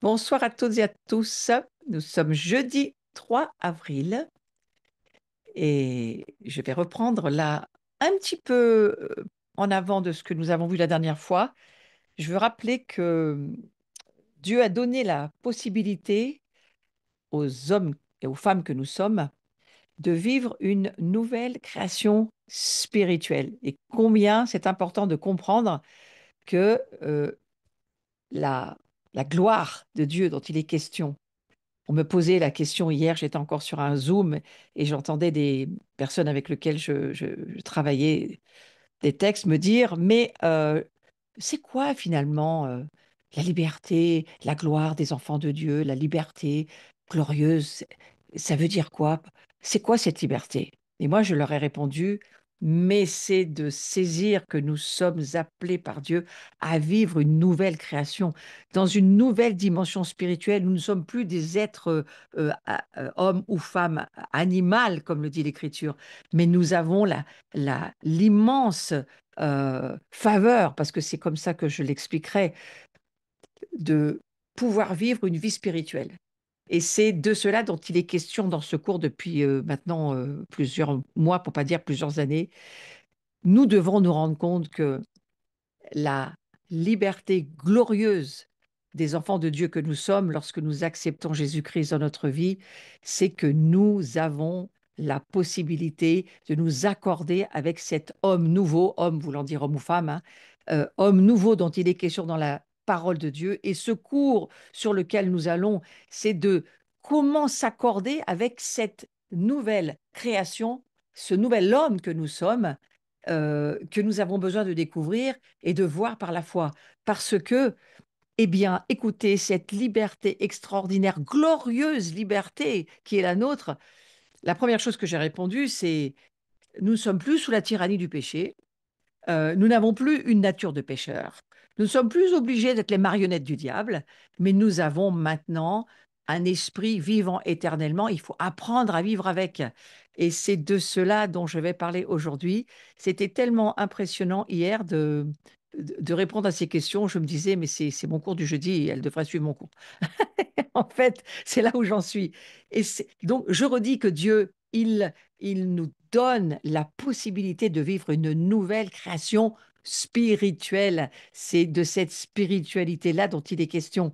Bonsoir à toutes et à tous. Nous sommes jeudi 3 avril et je vais reprendre là un petit peu en avant de ce que nous avons vu la dernière fois. Je veux rappeler que Dieu a donné la possibilité aux hommes et aux femmes que nous sommes de vivre une nouvelle création spirituelle. Et combien c'est important de comprendre que la, la gloire de Dieu dont il est question. On me posait la question hier, j'étais encore sur un Zoom et j'entendais des personnes avec lesquelles je travaillais, des textes me dire, mais c'est quoi finalement la liberté, la gloire des enfants de Dieu, la liberté glorieuse, ça veut dire quoi? C'est quoi cette liberté? Et moi, je leur ai répondu, mais c'est de saisir que nous sommes appelés par Dieu à vivre une nouvelle création, dans une nouvelle dimension spirituelle. Nous ne sommes plus des êtres hommes ou femmes animales, comme le dit l'Écriture, mais nous avons l'immense faveur, parce que c'est comme ça que je l'expliquerai, de pouvoir vivre une vie spirituelle. Et c'est de cela dont il est question dans ce cours depuis maintenant plusieurs mois, pour pas dire plusieurs années. Nous devons nous rendre compte que la liberté glorieuse des enfants de Dieu que nous sommes lorsque nous acceptons Jésus-Christ dans notre vie, c'est que nous avons la possibilité de nous accorder avec cet homme nouveau, homme voulant dire homme ou femme, hein, homme nouveau dont il est question dans la parole de Dieu. Et ce cours sur lequel nous allons, c'est de comment s'accorder avec cette nouvelle création, ce nouvel homme que nous sommes, que nous avons besoin de découvrir et de voir par la foi. Parce que, eh bien, écoutez, cette liberté extraordinaire, glorieuse liberté qui est la nôtre, la première chose que j'ai répondu, c'est nous ne sommes plus sous la tyrannie du péché, nous n'avons plus une nature de pécheur. Nous ne sommes plus obligés d'être les marionnettes du diable, mais nous avons maintenant un esprit vivant éternellement. Il faut apprendre à vivre avec. Et c'est de cela dont je vais parler aujourd'hui. C'était tellement impressionnant hier de répondre à ces questions. Je me disais, mais c'est mon cours du jeudi et elle devrait suivre mon cours. En fait, c'est là où j'en suis. Donc, je redis que Dieu, il nous donne la possibilité de vivre une nouvelle création spirituelle. C'est de cette spiritualité-là dont il est question.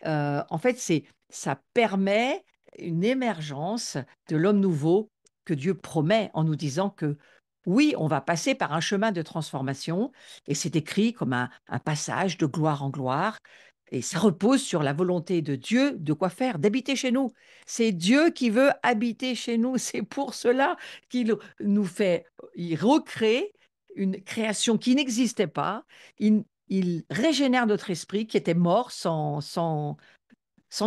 En fait, ça permet une émergence de l'homme nouveau que Dieu promet en nous disant que oui, on va passer par un chemin de transformation et c'est écrit comme un passage de gloire en gloire. Et ça repose sur la volonté de Dieu de quoi faire? D'habiter chez nous. C'est Dieu qui veut habiter chez nous. C'est pour cela qu'il nous fait, il recrée une création qui n'existait pas. Il régénère notre esprit qui était mort sans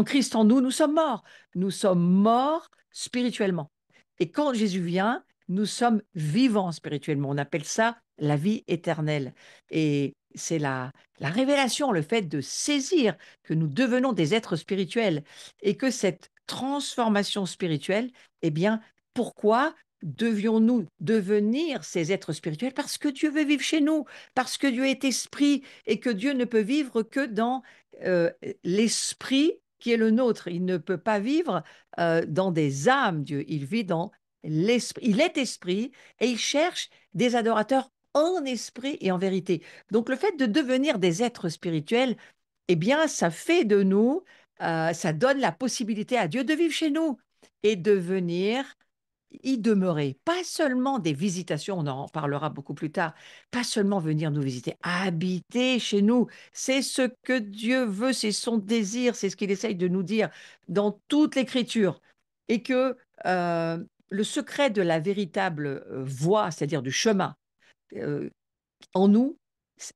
Christ en nous. Nous sommes morts. Nous sommes morts spirituellement. Et quand Jésus vient, nous sommes vivants spirituellement. On appelle ça la vie éternelle. Et c'est la révélation, le fait de saisir que nous devenons des êtres spirituels et que cette transformation spirituelle, eh bien, pourquoi devions-nous devenir ces êtres spirituels? Parce que Dieu veut vivre chez nous, parce que Dieu est esprit et que Dieu ne peut vivre que dans euh, l'esprit qui est le nôtre. Il ne peut pas vivre dans des âmes, Dieu. Il vit dans l'esprit. Il est esprit et il cherche des adorateurs en esprit et en vérité. Donc le fait de devenir des êtres spirituels, eh bien, ça fait de nous, ça donne la possibilité à Dieu de vivre chez nous et de venir y demeurer. Pas seulement des visitations, on en parlera beaucoup plus tard, pas seulement venir nous visiter, habiter chez nous. C'est ce que Dieu veut, c'est son désir, c'est ce qu'il essaye de nous dire dans toute l'Écriture. Et que le secret de la véritable voie, c'est-à-dire du chemin, euh, en nous,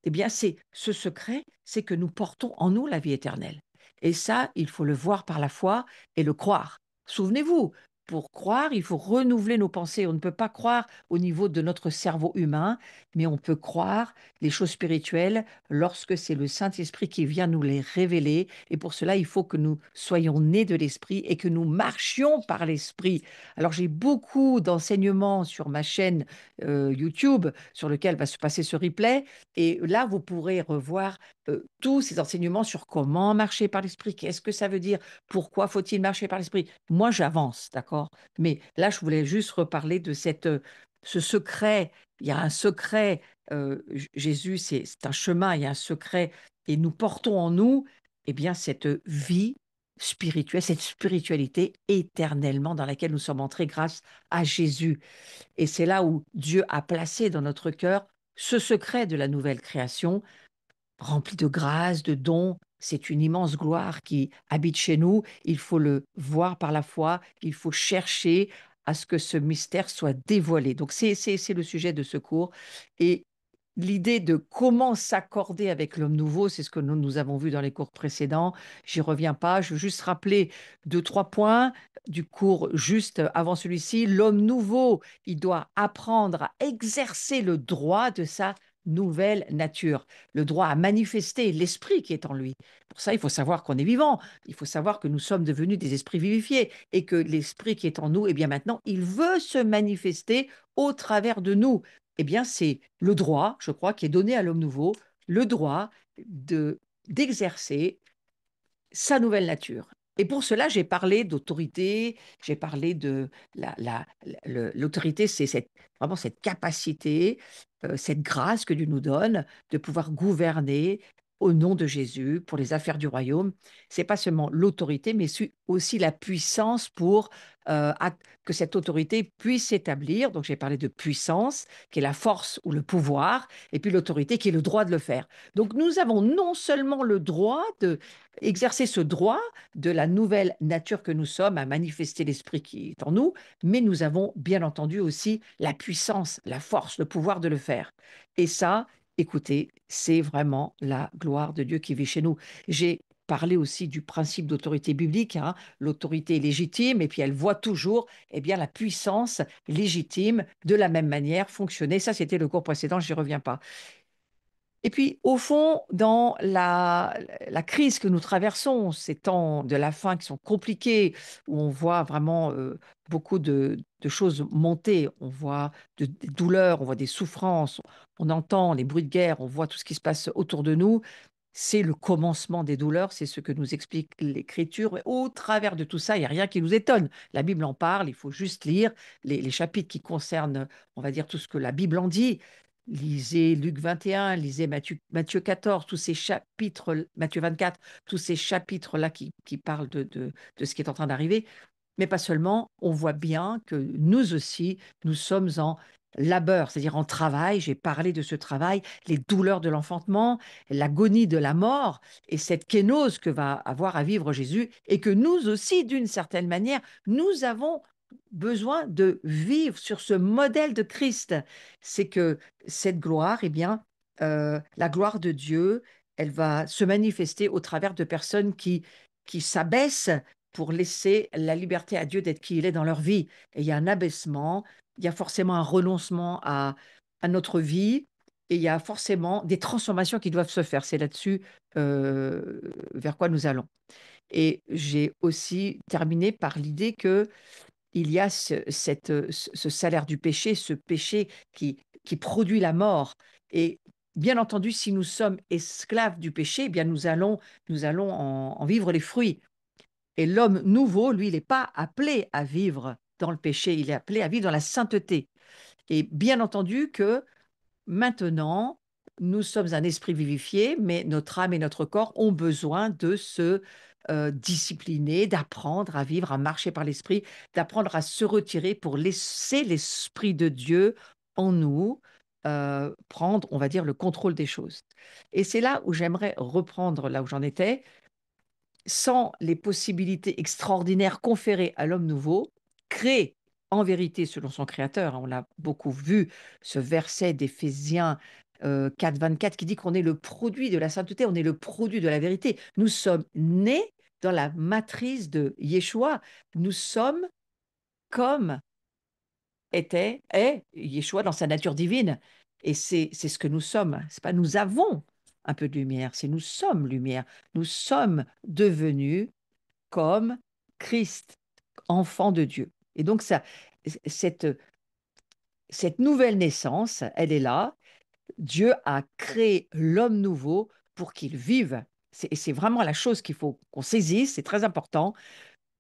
eh bien, c'est ce secret, c'est que nous portons en nous la vie éternelle. Et ça, il faut le voir par la foi et le croire. Souvenez-vous, pour croire, il faut renouveler nos pensées. On ne peut pas croire au niveau de notre cerveau humain, mais on peut croire les choses spirituelles lorsque c'est le Saint-Esprit qui vient nous les révéler. Et pour cela, il faut que nous soyons nés de l'Esprit et que nous marchions par l'Esprit. Alors, j'ai beaucoup d'enseignements sur ma chaîne YouTube sur lequel va se passer ce replay. Et là, vous pourrez revoir tous ces enseignements sur comment marcher par l'esprit, qu'est-ce que ça veut dire, pourquoi faut-il marcher par l'esprit. Moi, j'avance, d'accord? Mais là, je voulais juste reparler de ce secret. Il y a un secret. Jésus, c'est un chemin, il y a un secret. Et nous portons en nous, eh bien, cette vie spirituelle, cette spiritualité éternellement dans laquelle nous sommes entrés grâce à Jésus. Et c'est là où Dieu a placé dans notre cœur ce secret de la nouvelle création, rempli de grâce, de dons. C'est une immense gloire qui habite chez nous. Il faut le voir par la foi. Il faut chercher à ce que ce mystère soit dévoilé. Donc, c'est le sujet de ce cours. Et l'idée de comment s'accorder avec l'homme nouveau, c'est ce que nous avons vu dans les cours précédents. J'y reviens pas. Je veux juste rappeler deux, trois points du cours juste avant celui-ci. L'homme nouveau, il doit apprendre à exercer le droit de sa nouvelle nature, le droit à manifester l'esprit qui est en lui. Pour ça, il faut savoir qu'on est vivant, il faut savoir que nous sommes devenus des esprits vivifiés et que l'esprit qui est en nous, eh bien maintenant, il veut se manifester au travers de nous. Eh bien, c'est le droit, je crois, qui est donné à l'homme nouveau, le droit de d'exercer sa nouvelle nature. Et pour cela, j'ai parlé d'autorité, j'ai parlé de l'autorité, c'est vraiment cette capacité, cette grâce que Dieu nous donne de pouvoir gouverner au nom de Jésus pour les affaires du royaume. C'est pas seulement l'autorité, mais aussi la puissance pour que cette autorité puisse s'établir. Donc j'ai parlé de puissance, qui est la force ou le pouvoir, et puis l'autorité, qui est le droit de le faire. Donc nous avons non seulement le droit de exercer ce droit de la nouvelle nature que nous sommes à manifester l'esprit qui est en nous, mais nous avons bien entendu aussi la puissance, la force, le pouvoir de le faire. Et ça, écoutez, c'est vraiment la gloire de Dieu qui vit chez nous. J'ai parlé aussi du principe d'autorité biblique, hein. L'autorité est légitime et puis elle voit toujours eh bien, la puissance légitime de la même manière fonctionner. Ça, c'était le cours précédent, je n'y reviens pas. Et puis, au fond, dans la crise que nous traversons, ces temps de la fin qui sont compliqués, où on voit vraiment beaucoup de choses monter, on voit des douleurs, on voit des souffrances, on entend les bruits de guerre, on voit tout ce qui se passe autour de nous, c'est le commencement des douleurs, c'est ce que nous explique l'Écriture. Mais au travers de tout ça, il n'y a rien qui nous étonne. La Bible en parle, il faut juste lire les chapitres qui concernent, on va dire, tout ce que la Bible en dit. Lisez Luc 21, lisez Matthieu 14, tous ces chapitres, Matthieu 24, tous ces chapitres-là qui parlent de ce qui est en train d'arriver. Mais pas seulement, on voit bien que nous aussi, nous sommes en labeur, c'est-à-dire en travail. J'ai parlé de ce travail, les douleurs de l'enfantement, l'agonie de la mort et cette kénose que va avoir à vivre Jésus et que nous aussi, d'une certaine manière, nous avons besoin de vivre sur ce modèle de Christ. C'est que cette gloire, eh bien, la gloire de Dieu, elle va se manifester au travers de personnes qui s'abaissent pour laisser la liberté à Dieu d'être qui il est dans leur vie. Et il y a un abaissement, il y a forcément un renoncement à notre vie, et il y a forcément des transformations qui doivent se faire. C'est là-dessus vers quoi nous allons. Et j'ai aussi terminé par l'idée que il y a ce salaire du péché, ce péché qui produit la mort. Et bien entendu, si nous sommes esclaves du péché, eh bien nous allons en vivre les fruits. Et l'homme nouveau, lui, il n'est pas appelé à vivre dans le péché, il est appelé à vivre dans la sainteté. Et bien entendu que maintenant, nous sommes un esprit vivifié, mais notre âme et notre corps ont besoin de se discipliner, d'apprendre à vivre, à marcher par l'esprit, d'apprendre à se retirer pour laisser l'esprit de Dieu en nous prendre, on va dire, le contrôle des choses. Et c'est là où j'aimerais reprendre là où j'en étais. Sans les possibilités extraordinaires conférées à l'homme nouveau, créé en vérité selon son créateur, hein, on l'a beaucoup vu, ce verset d'Éphésiens 4, 24 qui dit qu'on est le produit de la sainteté, on est le produit de la vérité. Nous sommes nés dans la matrice de Yeshua. Nous sommes comme est Yeshua dans sa nature divine. Et c'est ce que nous sommes. C'est pas nous avons un peu de lumière, c'est nous sommes lumière. Nous sommes devenus comme Christ, enfant de Dieu. Et donc, cette, cette nouvelle naissance, elle est là. Dieu a créé l'homme nouveau pour qu'il vive. Et c'est vraiment la chose qu'il faut qu'on saisisse, c'est très important.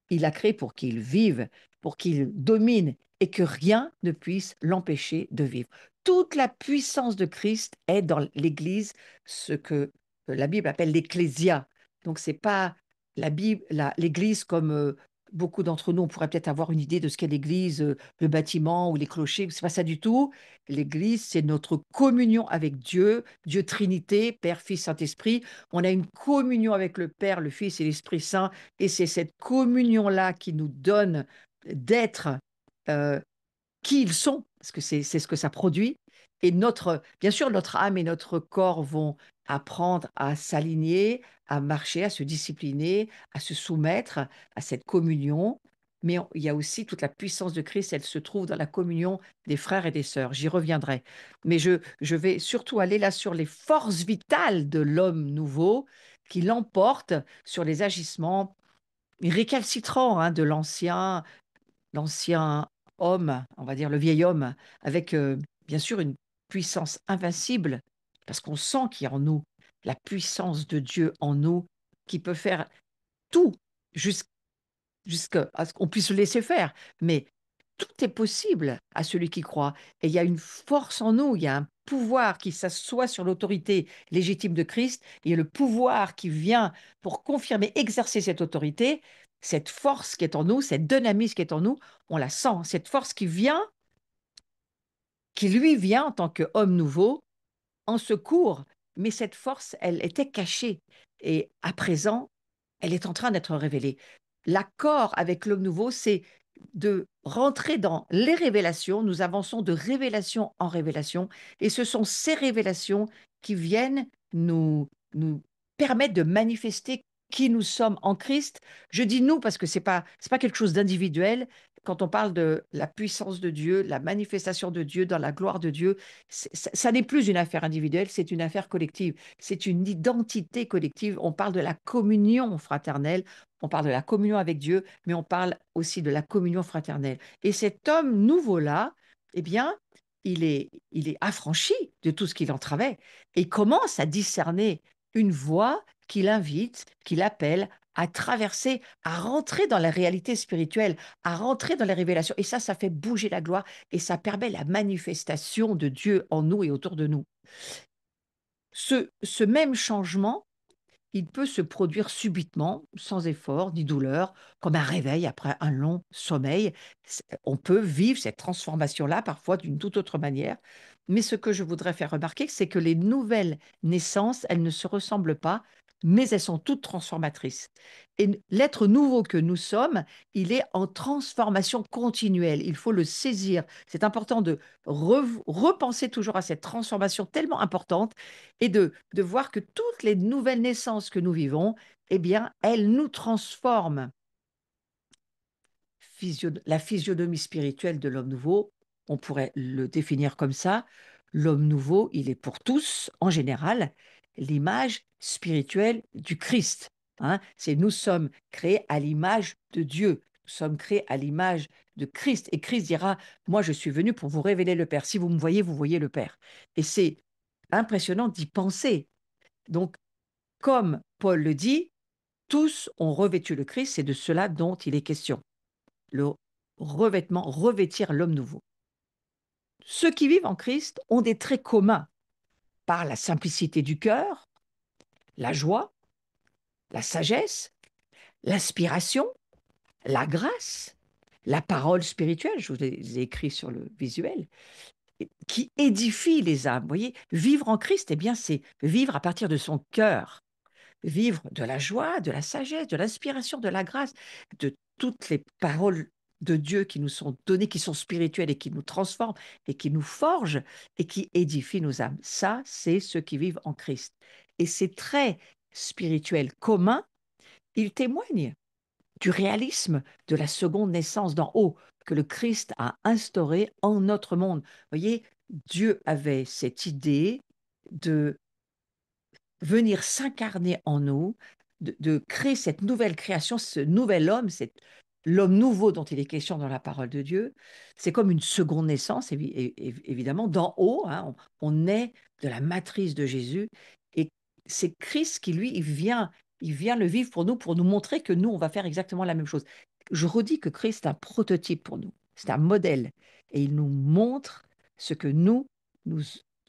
Il l'a créé pour qu'il vive, pour qu'il domine et que rien ne puisse l'empêcher de vivre. Toute la puissance de Christ est dans l'Église, ce que la Bible appelle l'Ecclésia. Donc, c'est pas la Bible, l'Église comme beaucoup d'entre nous, on pourrait peut-être avoir une idée de ce qu'est l'Église, le bâtiment ou les clochers. C'est pas ça du tout. L'Église, c'est notre communion avec Dieu, Dieu Trinité, Père, Fils, Saint-Esprit. On a une communion avec le Père, le Fils et l'Esprit Saint. Et c'est cette communion-là qui nous donne d'être euh, qui ils sont, parce que c'est ce que ça produit. Et bien sûr, notre âme et notre corps vont apprendre à s'aligner, à marcher, à se discipliner, à se soumettre à cette communion. Mais il y a aussi toute la puissance de Christ, elle se trouve dans la communion des frères et des sœurs. J'y reviendrai. Mais je vais surtout aller là sur les forces vitales de l'homme nouveau qui l'emportent sur les agissements récalcitrants de l'ancien homme, on va dire le vieil homme, avec bien sûr une puissance invincible, parce qu'on sent qu'il y a en nous la puissance de Dieu en nous qui peut faire tout jus- jusqu'à ce qu'on puisse le laisser faire. Mais tout est possible à celui qui croit. Et il y a une force en nous, il y a un pouvoir qui s'assoit sur l'autorité légitime de Christ, et le pouvoir qui vient pour confirmer, exercer cette autorité, cette force qui est en nous, cette dynamisme qui est en nous, on la sent. Cette force qui vient, qui lui vient en tant qu'homme nouveau, en secours, mais cette force, elle était cachée. Et à présent, elle est en train d'être révélée. L'accord avec l'homme nouveau, c'est de rentrer dans les révélations. Nous avançons de révélation en révélation. Et ce sont ces révélations qui viennent nous permettre de manifester qui nous sommes en Christ. Je dis nous parce que c'est pas quelque chose d'individuel. Quand on parle de la puissance de Dieu, la manifestation de Dieu dans la gloire de Dieu, ça n'est plus une affaire individuelle, c'est une affaire collective. C'est une identité collective. On parle de la communion fraternelle, on parle de la communion avec Dieu, mais on parle aussi de la communion fraternelle. Et cet homme nouveau-là, eh bien, il est affranchi de tout ce qu'il entravait et il commence à discerner une voie qui l'invite, qui l'appelle à traverser, à rentrer dans la réalité spirituelle, à rentrer dans les révélations. Et ça fait bouger la gloire et ça permet la manifestation de Dieu en nous et autour de nous. Ce même changement, il peut se produire subitement, sans effort ni douleur, comme un réveil après un long sommeil. On peut vivre cette transformation-là parfois d'une toute autre manière. Mais ce que je voudrais faire remarquer, c'est que les nouvelles naissances, elles ne se ressemblent pas, mais elles sont toutes transformatrices. Et l'être nouveau que nous sommes, il est en transformation continuelle. Il faut le saisir. C'est important de repenser toujours à cette transformation tellement importante et de voir que toutes les nouvelles naissances que nous vivons, eh bien, elles nous transforment. La physionomie spirituelle de l'homme nouveau, on pourrait le définir comme ça. L'homme nouveau, il est pour tous, en général, l'image spirituelle du Christ. C'est nous sommes créés à l'image de Dieu. Nous sommes créés à l'image de Christ. Et Christ dira, moi je suis venu pour vous révéler le Père. Si vous voyez le Père. Et c'est impressionnant d'y penser. Donc, comme Paul le dit, tous ont revêtu le Christ, c'est de cela dont il est question. Le revêtement, revêtir l'homme nouveau. Ceux qui vivent en Christ ont des traits communs par la simplicité du cœur, la joie, la sagesse, l'inspiration, la grâce, la parole spirituelle, je vous ai écrit sur le visuel, qui édifie les âmes. Vous voyez, vivre en Christ, eh bien, c'est vivre à partir de son cœur, vivre de la joie, de la sagesse, de l'inspiration, de la grâce, de toutes les paroles de Dieu qui nous sont données, qui sont spirituelles et qui nous transforment et qui nous forgent et qui édifient nos âmes. Ça, c'est ceux qui vivent en Christ. Et ces traits spirituels communs, ils témoignent du réalisme de la seconde naissance d'en haut que le Christ a instauré en notre monde. Vous voyez, Dieu avait cette idée de venir s'incarner en nous, de créer cette nouvelle création, ce nouvel homme, l'homme nouveau dont il est question dans la parole de Dieu. C'est comme une seconde naissance, évidemment, d'en haut. On est de la matrice de Jésus. Et c'est Christ qui, lui, il vient le vivre pour nous montrer que nous, on va faire exactement la même chose. Je redis que Christ est un prototype pour nous, c'est un modèle, et il nous montre ce que nous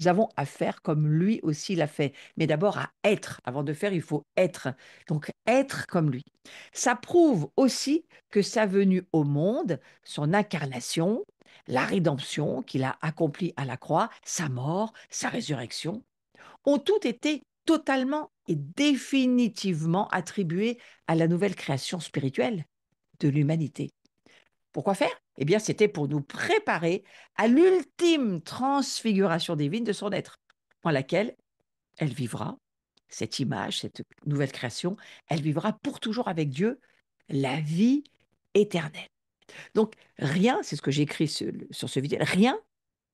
avons à faire comme lui aussi l'a fait. Mais d'abord à être. Avant de faire, il faut être. Donc être comme lui. Ça prouve aussi que sa venue au monde, son incarnation, la rédemption qu'il a accomplie à la croix, sa mort, sa résurrection, ont toutes été totalement et définitivement attribuées à la nouvelle création spirituelle de l'humanité. Pourquoi faire? Eh bien, c'était pour nous préparer à l'ultime transfiguration divine de son être, en laquelle elle vivra, cette image, cette nouvelle création, elle vivra pour toujours avec Dieu la vie éternelle. Donc, rien, c'est ce que j'ai écrit sur ce vidéo, rien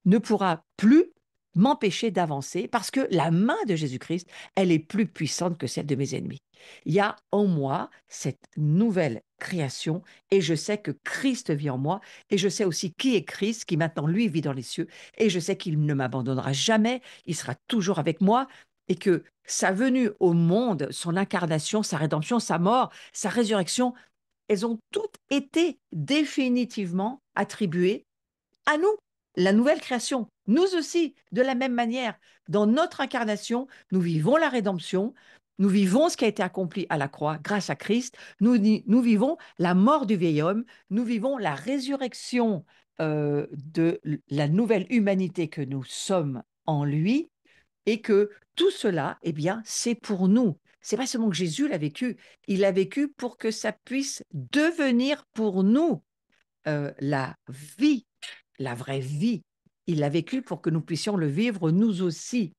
ne pourra plus m'empêcher d'avancer parce que la main de Jésus-Christ, elle est plus puissante que celle de mes ennemis. Il y a en moi cette nouvelle création et je sais que Christ vit en moi et je sais aussi qui est Christ, qui maintenant lui vit dans les cieux et je sais qu'il ne m'abandonnera jamais, il sera toujours avec moi et que sa venue au monde, son incarnation, sa rédemption, sa mort, sa résurrection, elles ont toutes été définitivement attribuées à nous, la nouvelle création. Nous aussi, de la même manière, dans notre incarnation, nous vivons la rédemption, nous vivons ce qui a été accompli à la croix grâce à Christ, nous vivons la mort du vieil homme, nous vivons la résurrection de la nouvelle humanité que nous sommes en lui, et que tout cela, eh bien, c'est pour nous. C'est pas seulement que Jésus l'a vécu, il l'a vécu pour que ça puisse devenir pour nous la vie, la vraie vie. Il l'a vécu pour que nous puissions le vivre nous aussi,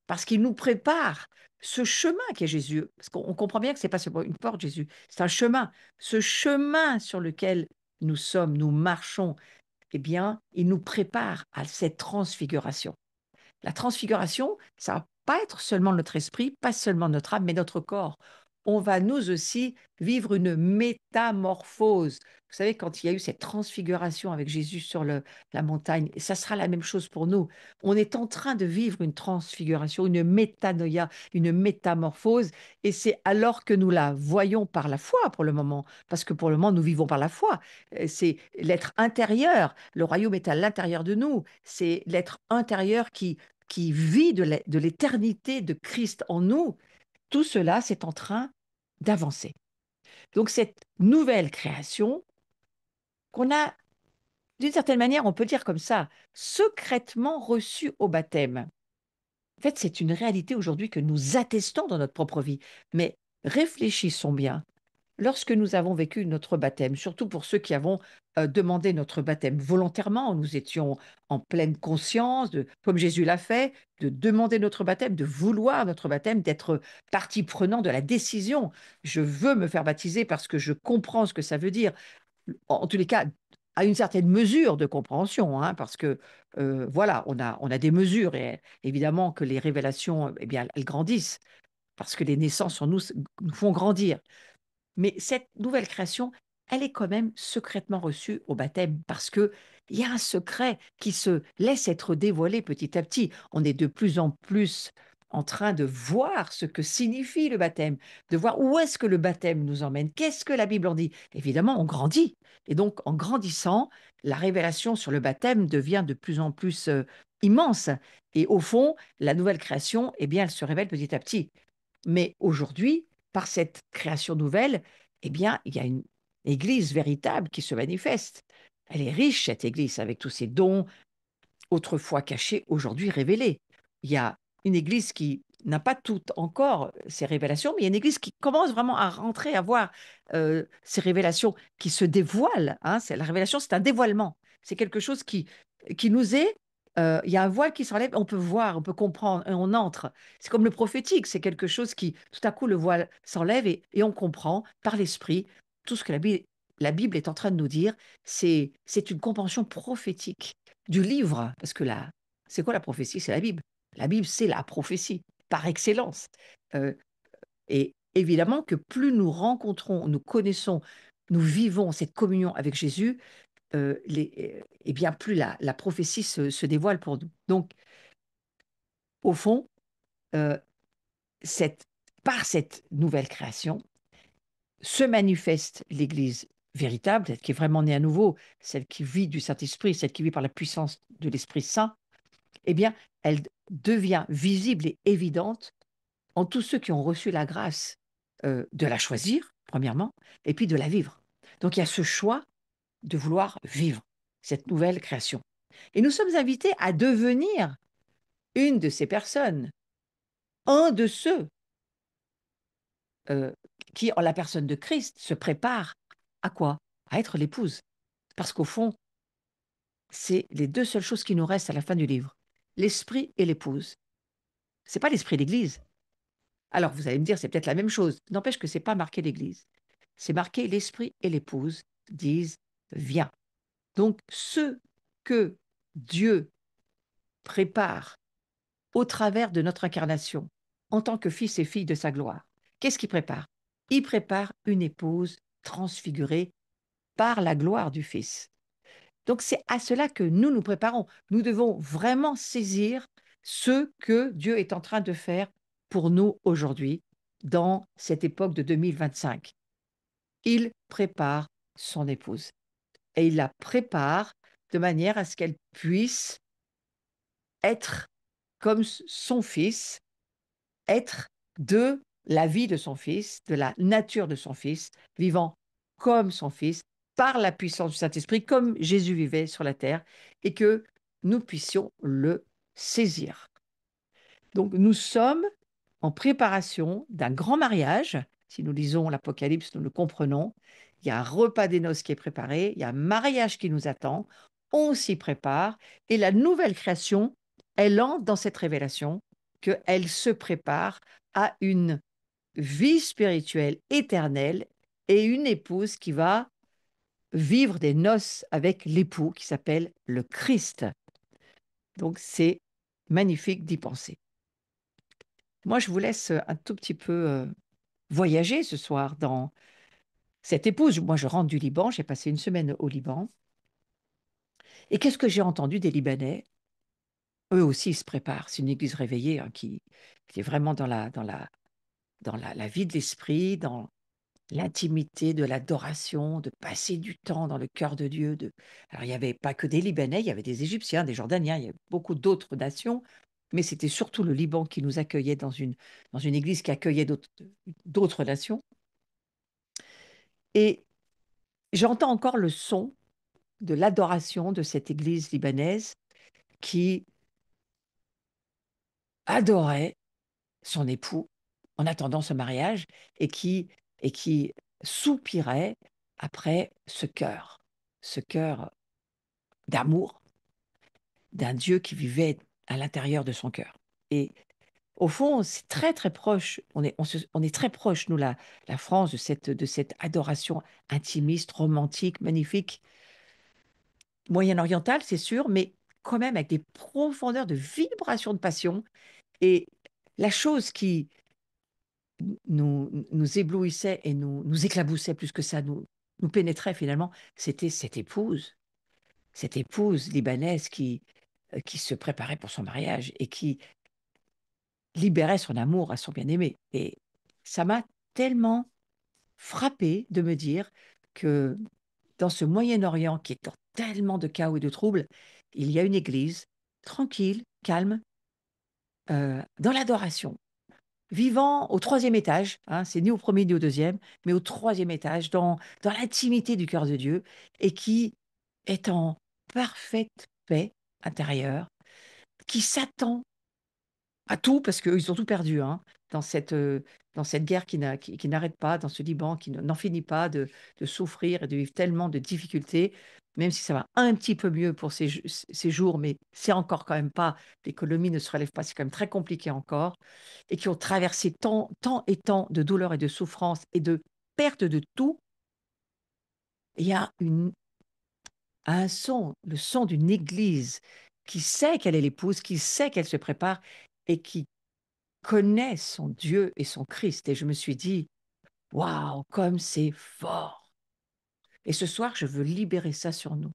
parce qu'il nous prépare ce chemin qu'est Jésus. Parce qu'on comprend bien que ce n'est pas seulement une porte, Jésus, c'est un chemin. Ce chemin sur lequel nous sommes, nous marchons, eh bien, il nous prépare à cette transfiguration. La transfiguration, ça va pas être seulement notre esprit, pas seulement notre âme, mais notre corps. On va nous aussi vivre une métamorphose. Vous savez, quand il y a eu cette transfiguration avec Jésus sur la montagne, et ça sera la même chose pour nous. On est en train de vivre une transfiguration, une métanoïa, une métamorphose, et c'est alors que nous la voyons par la foi pour le moment, parce que pour le moment, nous vivons par la foi. C'est l'être intérieur, le royaume est à l'intérieur de nous, c'est l'être intérieur qui vit de l'éternité de Christ en nous, tout cela, c'est en train d'avancer. Donc cette nouvelle création qu'on a, d'une certaine manière, on peut dire comme ça, secrètement reçue au baptême. En fait, c'est une réalité aujourd'hui que nous attestons dans notre propre vie. Mais réfléchissons bien. Lorsque nous avons vécu notre baptême, surtout pour ceux qui avons demandé notre baptême volontairement, nous étions en pleine conscience, comme Jésus l'a fait, de demander notre baptême, de vouloir notre baptême, d'être partie prenante de la décision. Je veux me faire baptiser parce que je comprends ce que ça veut dire. En tous les cas, à une certaine mesure de compréhension, hein, parce que voilà, on a des mesures et évidemment que les révélations, eh bien, elles grandissent parce que les naissances en nous nous font grandir. Mais cette nouvelle création, elle est quand même secrètement reçue au baptême parce que il y a un secret qui se laisse être dévoilé petit à petit. On est de plus en plus en train de voir ce que signifie le baptême, de voir où est-ce que le baptême nous emmène, qu'est-ce que la Bible en dit. Évidemment, on grandit. Et donc, en grandissant, la révélation sur le baptême devient de plus en plus immense. Et au fond, la nouvelle création, eh bien, elle se révèle petit à petit. Mais aujourd'hui, par cette création nouvelle, eh bien, il y a une Église véritable qui se manifeste. Elle est riche, cette Église, avec tous ses dons, autrefois cachés, aujourd'hui révélés. Il y a une Église qui n'a pas toutes encore ces révélations, mais il y a une Église qui commence vraiment à rentrer, à voir ces révélations qui se dévoilent. Hein. La révélation, c'est un dévoilement. C'est quelque chose qui nous est... il y a un voile qui s'enlève, on peut voir, on peut comprendre, et on entre. C'est comme le prophétique, c'est quelque chose qui, tout à coup, le voile s'enlève et on comprend par l'esprit tout ce que la Bible est en train de nous dire. C'est une compréhension prophétique du livre, parce que là, c'est quoi la prophétie? C'est la Bible. La Bible, c'est la prophétie, par excellence. Euh, et évidemment que plus nous rencontrons, nous connaissons, nous vivons cette communion avec Jésus, et bien plus la prophétie se dévoile pour nous. Donc, au fond, euh, par cette nouvelle création, se manifeste l'Église véritable, celle qui est vraiment née à nouveau, celle qui vit du Saint-Esprit, celle qui vit par la puissance de l'Esprit Saint, eh bien, elle devient visible et évidente en tous ceux qui ont reçu la grâce de la choisir, premièrement, et puis de la vivre. Donc, il y a ce choix de vouloir vivre cette nouvelle création. Et nous sommes invités à devenir une de ces personnes, un de ceux euh, qui, en la personne de Christ, se préparent à quoi? À être l'épouse. Parce qu'au fond, c'est les deux seules choses qui nous restent à la fin du livre. L'esprit et l'épouse. C'est pas l'esprit d'Église. Alors, vous allez me dire, c'est peut-être la même chose. N'empêche que c'est pas marqué l'Église. C'est marqué l'esprit et l'épouse disent viens. Donc, ce que Dieu prépare au travers de notre incarnation en tant que fils et filles de sa gloire, qu'est-ce qu'il prépare? Il prépare une épouse transfigurée par la gloire du Fils. Donc, c'est à cela que nous nous préparons. Nous devons vraiment saisir ce que Dieu est en train de faire pour nous aujourd'hui, dans cette époque de 2025. Il prépare son épouse et il la prépare de manière à ce qu'elle puisse être comme son fils, être de la vie de son fils, de la nature de son fils, vivant comme son fils, par la puissance du Saint-Esprit, comme Jésus vivait sur la terre, et que nous puissions le saisir. Donc nous sommes en préparation d'un grand mariage. Si nous lisons l'Apocalypse, nous le comprenons. Il y a un repas des noces qui est préparé, il y a un mariage qui nous attend, on s'y prépare, et la nouvelle création, elle entre dans cette révélation qu'elle se prépare à une vie spirituelle éternelle et une épouse qui va vivre des noces avec l'époux qui s'appelle le Christ. Donc c'est magnifique d'y penser. Moi, je vous laisse un tout petit peu voyager ce soir dans cette épouse. Moi, je rentre du Liban, j'ai passé une semaine au Liban. Et qu'est-ce que j'ai entendu des Libanais? Eux aussi, ils se préparent. C'est une église réveillée hein, qui est vraiment dans la vie de l'esprit, dans l'intimité de l'adoration, de passer du temps dans le cœur de Dieu. Alors, il n'y avait pas que des Libanais, il y avait des Égyptiens, des Jordaniens, il y avait beaucoup d'autres nations, mais c'était surtout le Liban qui nous accueillait dans une église qui accueillait d'autres nations. Et j'entends encore le son de l'adoration de cette église libanaise qui adorait son époux en attendant ce mariage et qui soupirait après ce cœur d'amour d'un Dieu qui vivait à l'intérieur de son cœur. Et au fond, c'est très très proche, on est très proche, nous, la France, de cette adoration intimiste, romantique, magnifique, moyen-orientale, c'est sûr, mais quand même avec des profondeurs de vibration de passion. Et la chose qui nous éblouissait et nous éclaboussait plus que ça, nous pénétrait finalement, c'était cette épouse libanaise qui se préparait pour son mariage et qui libérait son amour à son bien-aimé. Et ça m'a tellement frappé de me dire que dans ce Moyen-Orient qui est dans tellement de chaos et de troubles, il y a une église tranquille, calme, dans l'adoration, vivant au troisième étage, hein, c'est ni au premier ni au deuxième, mais au troisième étage, dans l'intimité du cœur de Dieu, et qui est en parfaite paix intérieure, qui s'attend à tout, parce qu'ils ont tout perdu hein, dans cette guerre qui n'arrête pas, dans ce Liban qui n'en finit pas de souffrir et de vivre tellement de difficultés, même si ça va un petit peu mieux pour ces jours, mais c'est encore quand même pas, l'économie ne se relève pas, c'est quand même très compliqué encore, et qui ont traversé tant et tant de douleurs et de souffrances et de perte de tout. Il y a un son, le son d'une église qui sait qu'elle est l'épouse, qui sait qu'elle se prépare et qui connaît son Dieu et son Christ. Et je me suis dit, waouh, comme c'est fort. Et ce soir, je veux libérer ça sur nous.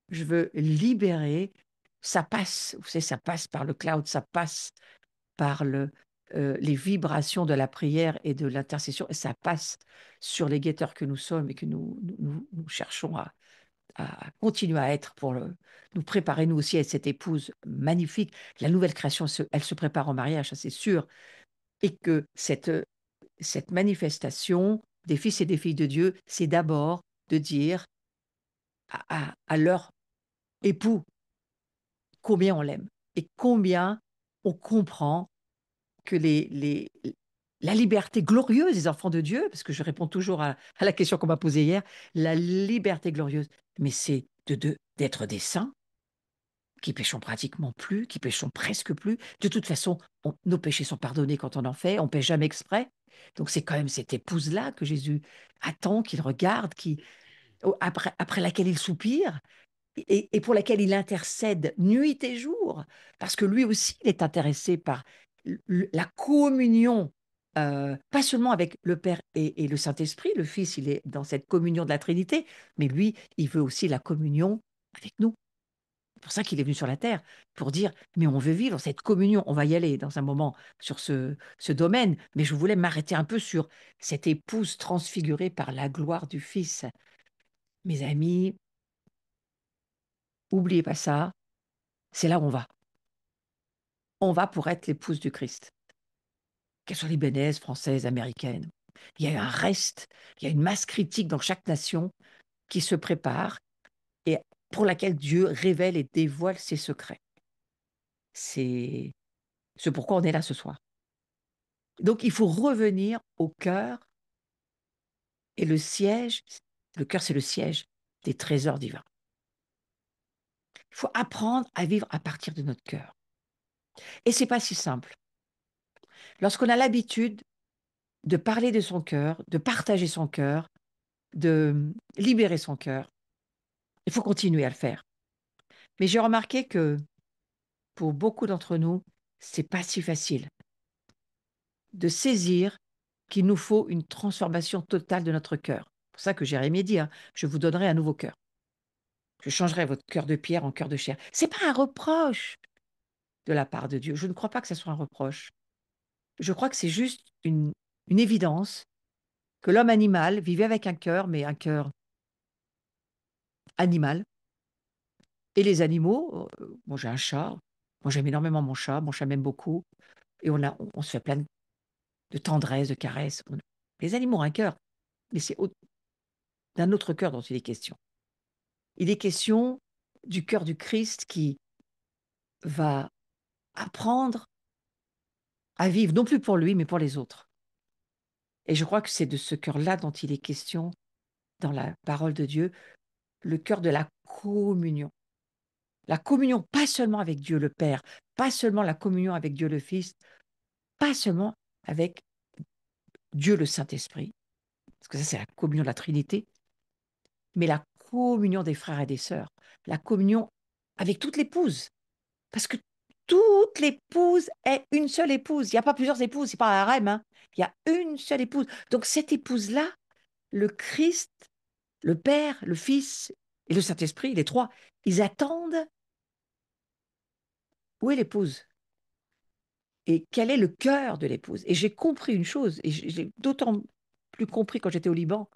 Je veux libérer, ça passe, vous savez, ça passe par le cloud, ça passe par les vibrations de la prière et de l'intercession, et ça passe sur les guetteurs que nous sommes et que nous cherchons à continuer à être pour nous préparer, nous aussi, à être cette épouse magnifique. La nouvelle création, elle se prépare au mariage, ça c'est sûr. Et que cette manifestation des fils et des filles de Dieu, c'est d'abord de dire à leur époux combien on l'aime et combien on comprend que la liberté glorieuse des enfants de Dieu, parce que je réponds toujours à la question qu'on m'a posée hier, la liberté glorieuse, mais c'est d'être des saints qui péchons pratiquement plus, qui péchons presque plus. De toute façon, nos péchés sont pardonnés quand on en fait, on pêche jamais exprès. Donc c'est quand même cette épouse-là que Jésus attend, qu'il regarde, après laquelle il soupire et pour laquelle il intercède nuit et jour, parce que lui aussi, il est intéressé par la communion, pas seulement avec le Père et le Saint-Esprit, le Fils, il est dans cette communion de la Trinité, mais lui, il veut aussi la communion avec nous. C'est pour ça qu'il est venu sur la terre, pour dire, mais on veut vivre cette communion. On va y aller dans un moment sur ce domaine, mais je voulais m'arrêter un peu sur cette épouse transfigurée par la gloire du Fils. Mes amis, oubliez pas ça, c'est là où on va. On va pour être l'épouse du Christ. Qu'elle soit libanaise, française, américaine. Il y a un reste, il y a une masse critique dans chaque nation qui se prépare et pour laquelle Dieu révèle et dévoile ses secrets. C'est pourquoi on est là ce soir. Donc, il faut revenir au cœur et le siège. Le cœur, c'est le siège des trésors divins. Il faut apprendre à vivre à partir de notre cœur. Et c'est pas si simple. Lorsqu'on a l'habitude de parler de son cœur, de partager son cœur, de libérer son cœur, il faut continuer à le faire. Mais j'ai remarqué que pour beaucoup d'entre nous, c'est pas si facile de saisir qu'il nous faut une transformation totale de notre cœur. C'est pour ça que Jérémie dit, hein, je vous donnerai un nouveau cœur. Je changerai votre cœur de pierre en cœur de chair. C'est pas un reproche de la part de Dieu. Je ne crois pas que ce soit un reproche. Je crois que c'est juste une évidence que l'homme animal vivait avec un cœur, mais un cœur animal. Et les animaux, moi j'ai un chat, moi j'aime énormément mon chat m'aime beaucoup, et on se fait plein de tendresse, de caresses. Les animaux ont un cœur, mais c'est d'un autre cœur dont il est question. Il est question du cœur du Christ qui va apprendre à vivre, non plus pour lui, mais pour les autres. Et je crois que c'est de ce cœur-là dont il est question dans la parole de Dieu, le cœur de la communion. La communion, pas seulement avec Dieu le Père, pas seulement la communion avec Dieu le Fils, pas seulement avec Dieu le Saint-Esprit, parce que ça c'est la communion de la Trinité, mais la communion des frères et des sœurs, la communion avec toute l'épouse, parce que toute l'épouse est une seule épouse. Il n'y a pas plusieurs épouses, c'est pas un harem, hein. Il y a une seule épouse. Donc cette épouse-là, le Christ, le Père, le Fils et le Saint-Esprit, les trois, ils attendent où est l'épouse et quel est le cœur de l'épouse. Et j'ai compris une chose, et j'ai d'autant plus compris quand j'étais au Liban,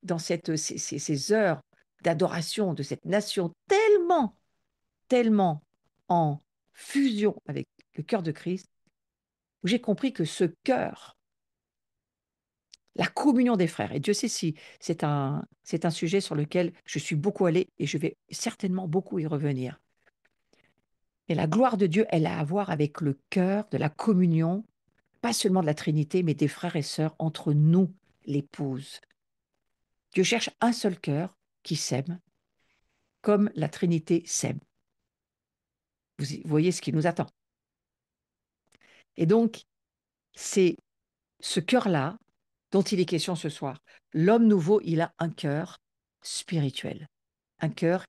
dans ces heures d'adoration de cette nation tellement en fusion avec le cœur de Christ, où j'ai compris que ce cœur, la communion des frères, et Dieu sait si c'est un sujet sur lequel je suis beaucoup allée et je vais certainement beaucoup y revenir. Et la gloire de Dieu, elle a à voir avec le cœur de la communion, pas seulement de la Trinité, mais des frères et sœurs entre nous, l'épouse. Dieu cherche un seul cœur qui s'aime, comme la Trinité s'aime. Vous voyez ce qui nous attend. Et donc, c'est ce cœur-là dont il est question ce soir. L'homme nouveau, il a un cœur spirituel. Un cœur,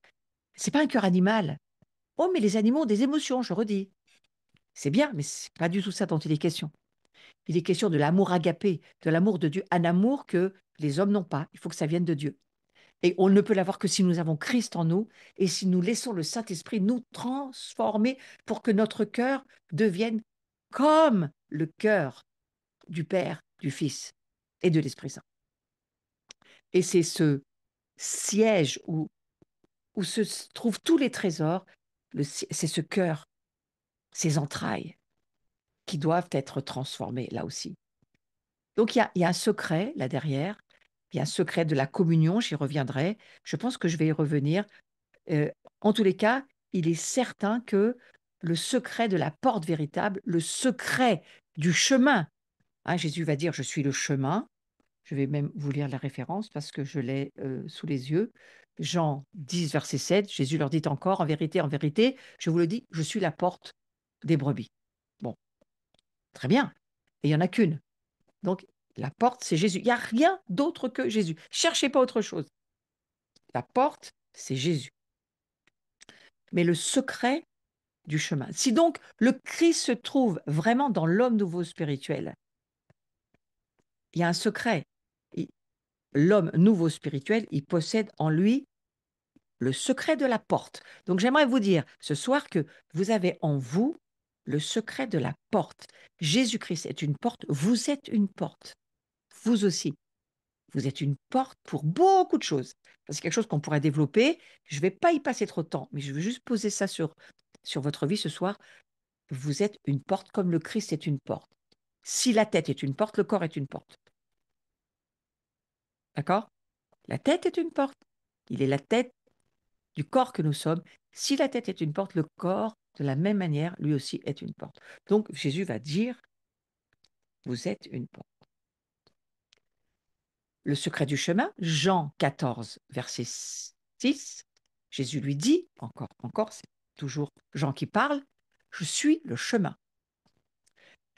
c'est pas un cœur animal. Oh, mais les animaux ont des émotions, je redis. C'est bien, mais c'est pas du tout ça dont il est question. Il est question de l'amour agapé, de l'amour de Dieu, un amour que les hommes n'ont pas. Il faut que ça vienne de Dieu. Et on ne peut l'avoir que si nous avons Christ en nous et si nous laissons le Saint-Esprit nous transformer pour que notre cœur devienne comme le cœur du Père, du Fils et de l'Esprit Saint. Et c'est ce siège où se trouvent tous les trésors, c'est ce cœur, ces entrailles qui doivent être transformées là aussi. Donc il y a un secret là derrière, il y a un secret de la communion, j'y reviendrai. Je pense que je vais y revenir. En tous les cas, il est certain que le secret de la porte véritable, le secret du chemin, hein, Jésus va dire: «Je suis le chemin». Je vais même vous lire la référence parce que je l'ai sous les yeux. Jean 10, verset 7, Jésus leur dit encore: en vérité, je vous le dis, je suis la porte des brebis». Bon, très bien. Et il n'y en a qu'une. Donc, la porte, c'est Jésus. Il n'y a rien d'autre que Jésus. Cherchez pas autre chose. La porte, c'est Jésus. Mais le secret du chemin. Si donc le Christ se trouve vraiment dans l'homme nouveau spirituel, il y a un secret. L'homme nouveau spirituel, il possède en lui le secret de la porte. Donc j'aimerais vous dire ce soir que vous avez en vous le secret de la porte. Jésus-Christ est une porte, vous êtes une porte. Vous aussi. Vous êtes une porte pour beaucoup de choses. C'est quelque chose qu'on pourrait développer. Je ne vais pas y passer trop de temps, mais je veux juste poser ça sur votre vie ce soir. Vous êtes une porte comme le Christ est une porte. Si la tête est une porte, le corps est une porte. D'accord? La tête est une porte. Il est la tête du corps que nous sommes. Si la tête est une porte, le corps, de la même manière, lui aussi est une porte. Donc Jésus va dire, vous êtes une porte. Le secret du chemin, Jean 14, verset 6, Jésus lui dit, encore, c'est toujours Jean qui parle, je suis le chemin,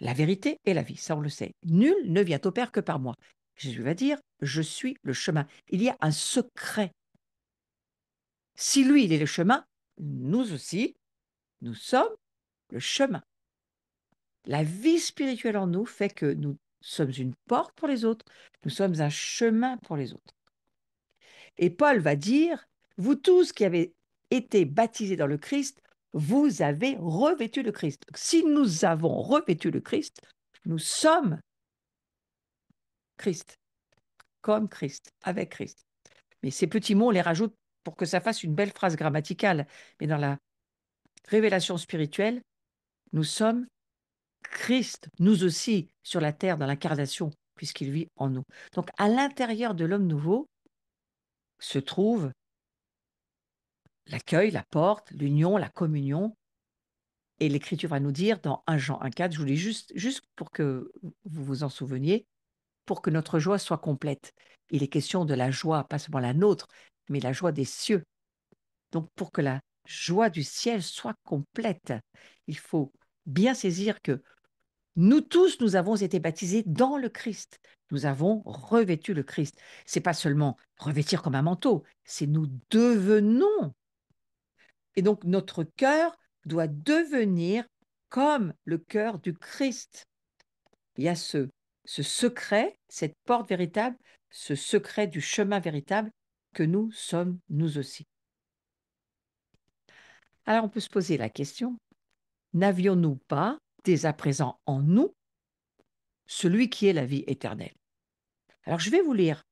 la vérité et la vie, ça on le sait. Nul ne vient au Père que par moi. Jésus va dire, je suis le chemin. Il y a un secret. Si lui, il est le chemin, nous aussi, nous sommes le chemin. La vie spirituelle en nous fait que nous sommes une porte pour les autres, nous sommes un chemin pour les autres. Et Paul va dire, vous tous qui avez été baptisés dans le Christ, vous avez revêtu le Christ. Si nous avons revêtu le Christ, nous sommes Christ, comme Christ, avec Christ. Mais ces petits mots, on les rajoute pour que ça fasse une belle phrase grammaticale. Mais dans la révélation spirituelle, nous sommes Christ, nous aussi, sur la terre, dans l'incarnation, puisqu'il vit en nous. Donc, à l'intérieur de l'homme nouveau se trouve l'accueil, la porte, l'union, la communion. Et l'Écriture va nous dire dans 1 Jean 1,4, je vous lis juste pour que vous vous en souveniez, pour que notre joie soit complète. Il est question de la joie, pas seulement la nôtre, mais la joie des cieux. Donc, pour que la joie du ciel soit complète, il faut bien saisir que nous tous, nous avons été baptisés dans le Christ. Nous avons revêtu le Christ. C'est pas seulement revêtir comme un manteau, c'est nous devenons. Et donc notre cœur doit devenir comme le cœur du Christ. Il y a ce secret, cette porte véritable, ce secret du chemin véritable que nous sommes nous aussi. Alors on peut se poser la question, n'avions-nous pas dès à présent en nous celui qui est la vie éternelle? Alors je vais vous lire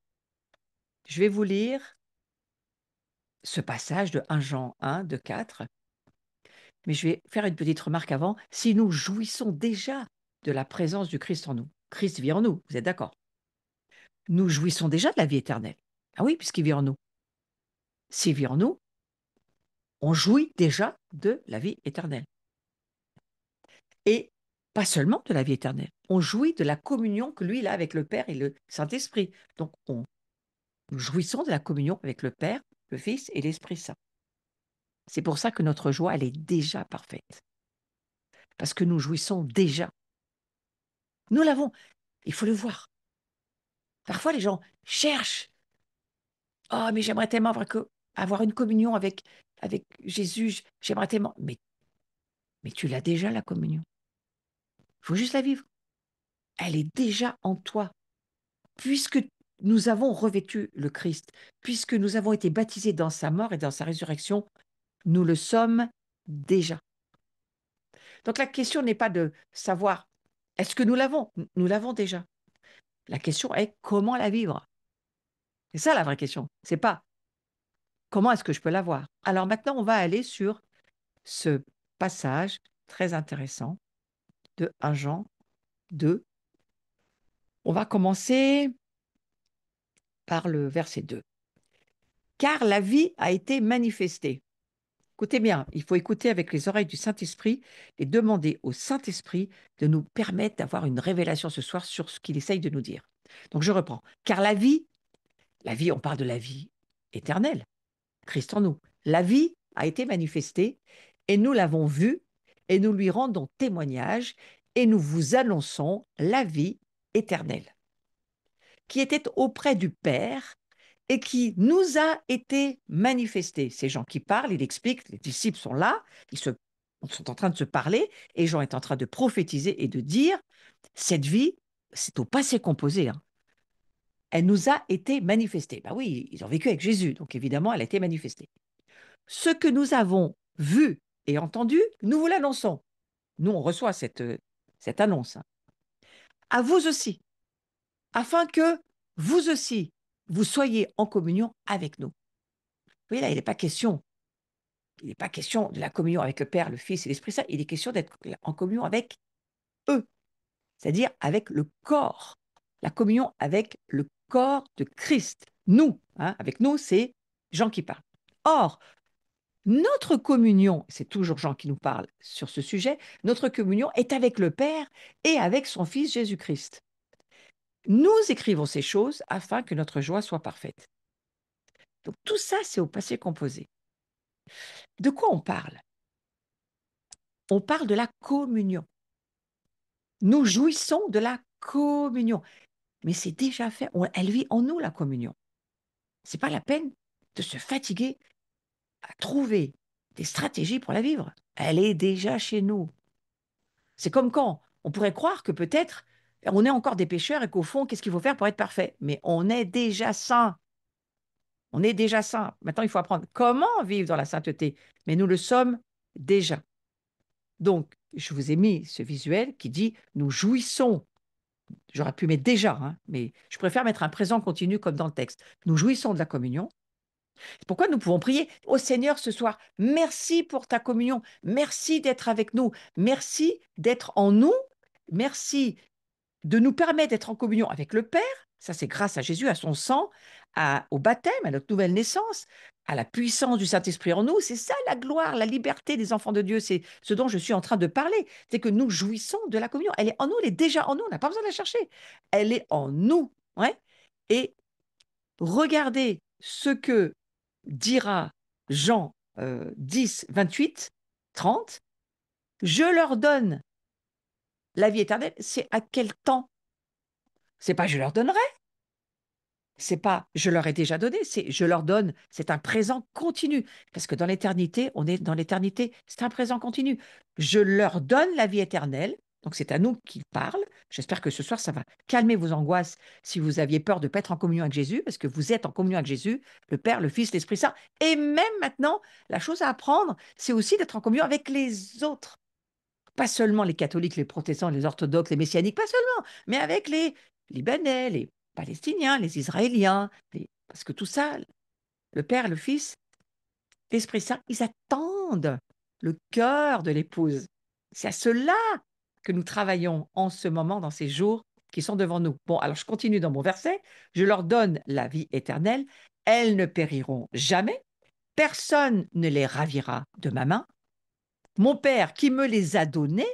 ce passage de 1 Jean 1, de 4, mais je vais faire une petite remarque avant. Si nous jouissons déjà de la présence du Christ en nous, Christ vit en nous, vous êtes d'accord? Nous jouissons déjà de la vie éternelle. Ah oui, puisqu'il vit en nous. S'il vit en nous, on jouit déjà de la vie éternelle. Et pas seulement de la vie éternelle, on jouit de la communion que lui il a avec le Père et le Saint-Esprit. Donc nous jouissons de la communion avec le Père, le Fils et l'Esprit Saint. C'est pour ça que notre joie, elle est déjà parfaite. Parce que nous jouissons déjà. Nous l'avons. Il faut le voir. Parfois, les gens cherchent. Oh, mais j'aimerais tellement avoir une communion avec Jésus. J'aimerais tellement. Mais tu l'as déjà, la communion. Il faut juste la vivre. Elle est déjà en toi. Puisque nous avons revêtu le Christ, puisque nous avons été baptisés dans sa mort et dans sa résurrection, nous le sommes déjà. Donc la question n'est pas de savoir Est-ce que nous l'avons? Nous l'avons déjà. La question est comment la vivre? C'est ça la vraie question. C'est pas comment est-ce que je peux l'avoir? Alors maintenant, on va aller sur ce passage très intéressant de 1 Jean 2. On va commencer par le verset 2. Car la vie a été manifestée. Écoutez bien, il faut écouter avec les oreilles du Saint-Esprit et demander au Saint-Esprit de nous permettre d'avoir une révélation ce soir sur ce qu'il essaye de nous dire. Donc je reprends. Car la vie, on parle de la vie éternelle, Christ en nous. La vie a été manifestée et nous l'avons vue et nous lui rendons témoignage et nous vous annonçons la vie éternelle qui était auprès du Père et qui nous a été manifestée. Ces gens qui parlent, il explique, les disciples sont là, ils sont en train de se parler et Jean est en train de prophétiser et de dire, cette vie, c'est au passé composé, hein. Elle nous a été manifestée. Ben oui, ils ont vécu avec Jésus, donc évidemment, elle a été manifestée. Ce que nous avons vu et entendu, nous vous l'annonçons. Nous, on reçoit cette annonce, hein. À vous aussi, afin que vous aussi, vous soyez en communion avec nous. Vous voyez là, il n'est pas question de la communion avec le Père, le Fils et l'Esprit Saint, il est question d'être en communion avec eux, c'est-à-dire avec le corps, la communion avec le corps de Christ. Nous, hein, avec nous, c'est Jean qui parle. Or, notre communion, c'est toujours Jean qui nous parle sur ce sujet, notre communion est avec le Père et avec son Fils Jésus-Christ. Nous écrivons ces choses afin que notre joie soit parfaite. Donc tout ça, c'est au passé composé. De quoi on parle? On parle de la communion. Nous jouissons de la communion. Mais c'est déjà fait. Elle vit en nous, la communion. Ce n'est pas la peine de se fatiguer à trouver des stratégies pour la vivre. Elle est déjà chez nous. C'est comme quand on pourrait croire que peut-être on est encore des pécheurs et qu'au fond, qu'est-ce qu'il faut faire pour être parfait? Mais on est déjà saint. On est déjà saint. Maintenant, il faut apprendre comment vivre dans la sainteté. Mais nous le sommes déjà. Donc, je vous ai mis ce visuel qui dit nous jouissons. J'aurais pu mettre déjà, hein, mais je préfère mettre un présent continu comme dans le texte. Nous jouissons de la communion. C'est pourquoi nous pouvons prier au Seigneur ce soir. Merci pour ta communion. Merci d'être avec nous. Merci d'être en nous. Merci de nous permettre d'être en communion avec le Père. Ça, c'est grâce à Jésus, à son sang, au baptême, à notre nouvelle naissance, à la puissance du Saint-Esprit en nous. C'est ça la gloire, la liberté des enfants de Dieu. C'est ce dont je suis en train de parler. C'est que nous jouissons de la communion. Elle est en nous, elle est déjà en nous. On n'a pas besoin de la chercher. Elle est en nous. Ouais. Et regardez ce que dira Jean 10, 28, 30. Je leur donne la vie éternelle. C'est à quel temps? C'est pas je leur donnerai. C'est pas je leur ai déjà donné, c'est je leur donne, c'est un présent continu. Parce que dans l'éternité, on est dans l'éternité, c'est un présent continu. Je leur donne la vie éternelle, donc c'est à nous qu'il parle. J'espère que ce soir, ça va calmer vos angoisses si vous aviez peur de ne pas être en communion avec Jésus, parce que vous êtes en communion avec Jésus, le Père, le Fils, l'Esprit Saint. Et même maintenant, la chose à apprendre, c'est aussi d'être en communion avec les autres. Pas seulement les catholiques, les protestants, les orthodoxes, les messianiques, pas seulement, mais avec les Libanais, les Palestiniens, les Israéliens, parce que tout ça, le Père, le Fils, l'Esprit Saint, ils attendent le cœur de l'épouse. C'est à cela que nous travaillons en ce moment, dans ces jours qui sont devant nous. Bon, alors je continue dans mon verset. Je leur donne la vie éternelle. Elles ne périront jamais. Personne ne les ravira de ma main. Mon Père qui me les a donnés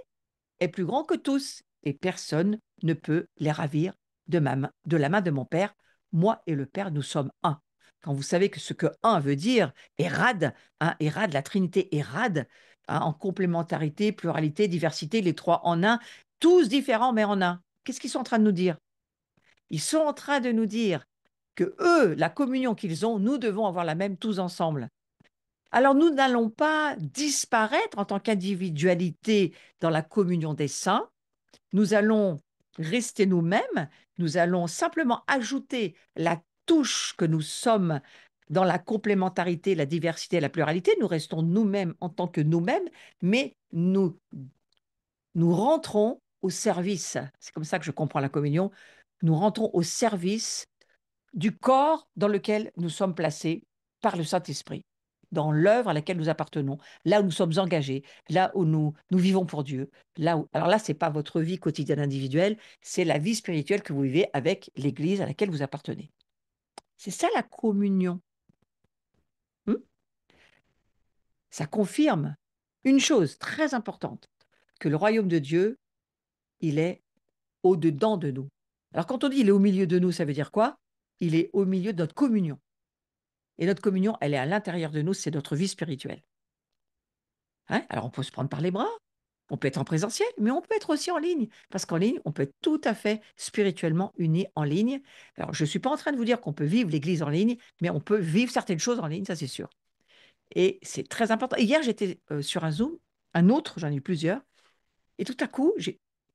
est plus grand que tous, et personne ne peut les ravir de la main de mon Père. Moi et le Père, nous sommes un. Quand vous savez que ce que un veut dire, érade, hein, érade, la Trinité érade, hein, en complémentarité, pluralité, diversité, les trois en un, tous différents mais en un. Qu'est-ce qu'ils sont en train de nous dire? Ils sont en train de nous dire que eux, la communion qu'ils ont, nous devons avoir la même tous ensemble. Alors nous n'allons pas disparaître en tant qu'individualité dans la communion des saints, nous allons rester nous-mêmes, nous allons simplement ajouter la touche que nous sommes dans la complémentarité, la diversité, la pluralité, nous restons nous-mêmes en tant que nous-mêmes, mais nous rentrons au service, c'est comme ça que je comprends la communion, nous rentrons au service du corps dans lequel nous sommes placés par le Saint-Esprit, dans l'œuvre à laquelle nous appartenons, là où nous sommes engagés, là où nous vivons pour Dieu. Alors là, ce n'est pas votre vie quotidienne individuelle, c'est la vie spirituelle que vous vivez avec l'Église à laquelle vous appartenez. C'est ça la communion. Ça confirme une chose très importante, que le royaume de Dieu, il est au-dedans de nous. Alors quand on dit il est au milieu de nous, ça veut dire quoi? Il est au milieu de notre communion. Et notre communion, elle est à l'intérieur de nous, c'est notre vie spirituelle. Hein? Alors on peut se prendre par les bras, on peut être en présentiel, mais on peut être aussi en ligne, parce qu'en ligne, on peut être tout à fait spirituellement unis en ligne. Alors je ne suis pas en train de vous dire qu'on peut vivre l'Église en ligne, mais on peut vivre certaines choses en ligne, ça c'est sûr. Et c'est très important. Et hier, j'étais sur un Zoom, un autre, j'en ai eu plusieurs, et tout à coup,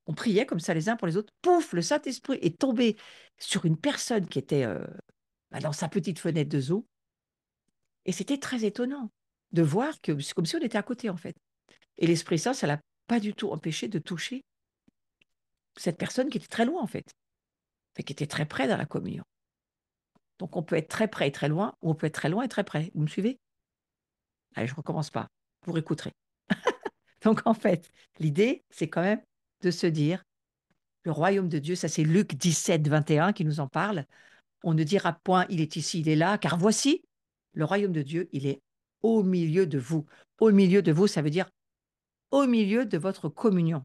on priait comme ça les uns pour les autres. Pouf, le Saint-Esprit est tombé sur une personne qui était dans sa petite fenêtre de Zoom. Et c'était très étonnant de voir que c'est comme si on était à côté, en fait. Et l'Esprit Saint, ça ne l'a pas du tout empêché de toucher cette personne qui était très loin, en fait, qui était très près dans la communion. Donc, on peut être très près et très loin, ou on peut être très loin et très près. Vous me suivez? Allez, je ne recommence pas. Vous réécouterez. Donc, en fait, l'idée, c'est quand même de se dire, le royaume de Dieu, ça c'est Luc 17, 21 qui nous en parle. On ne dira point, il est ici, il est là, car voici, le royaume de Dieu, il est au milieu de vous. Au milieu de vous, ça veut dire au milieu de votre communion,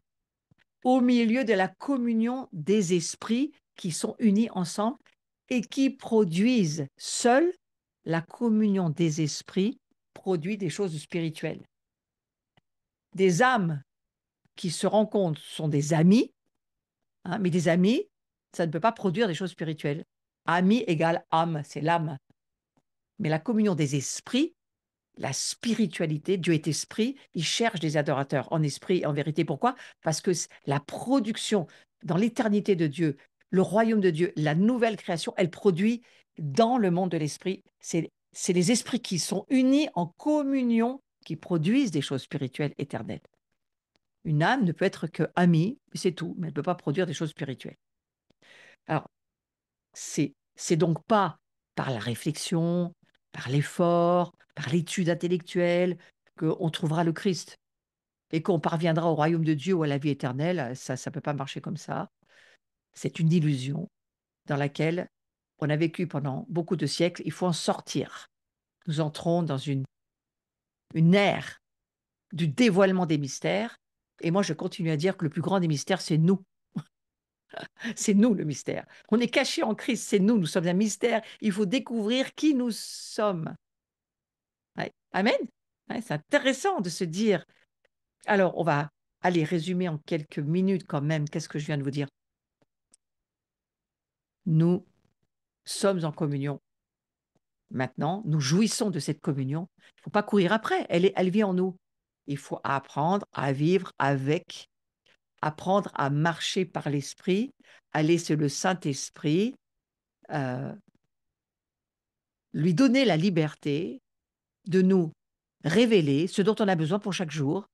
au milieu de la communion des esprits qui sont unis ensemble et qui produisent seuls. La communion des esprits produit des choses spirituelles. Des âmes qui se rencontrent sont des amis, hein, mais des amis, ça ne peut pas produire des choses spirituelles. Ami égale âme, c'est l'âme. Mais la communion des esprits, la spiritualité, Dieu est esprit, il cherche des adorateurs en esprit et en vérité. Pourquoi? Parce que la production dans l'éternité de Dieu, le royaume de Dieu, la nouvelle création, elle produit dans le monde de l'esprit. C'est les esprits qui sont unis en communion qui produisent des choses spirituelles éternelles. Une âme ne peut être que amie, c'est tout, mais elle ne peut pas produire des choses spirituelles. Alors, c'est donc pas par la réflexion, par l'effort, par l'étude intellectuelle qu'on trouvera le Christ et qu'on parviendra au royaume de Dieu ou à la vie éternelle. Ça ne peut pas marcher comme ça. C'est une illusion dans laquelle on a vécu pendant beaucoup de siècles. Il faut en sortir. Nous entrons dans une ère du dévoilement des mystères. Et moi, je continue à dire que le plus grand des mystères, c'est nous. C'est nous le mystère. On est caché en Christ, c'est nous. Nous sommes un mystère. Il faut découvrir qui nous sommes. Ouais. Amen. Ouais, c'est intéressant de se dire. Alors, on va aller résumer en quelques minutes quand même. Qu'est-ce que je viens de vous dire? Nous sommes en communion. Maintenant, nous jouissons de cette communion. Il ne faut pas courir après. Elle vit en nous. Il faut apprendre à vivre avec, apprendre à marcher par l'Esprit, à laisser le Saint-Esprit euh, lui donner la liberté de nous révéler ce dont on a besoin pour chaque jour,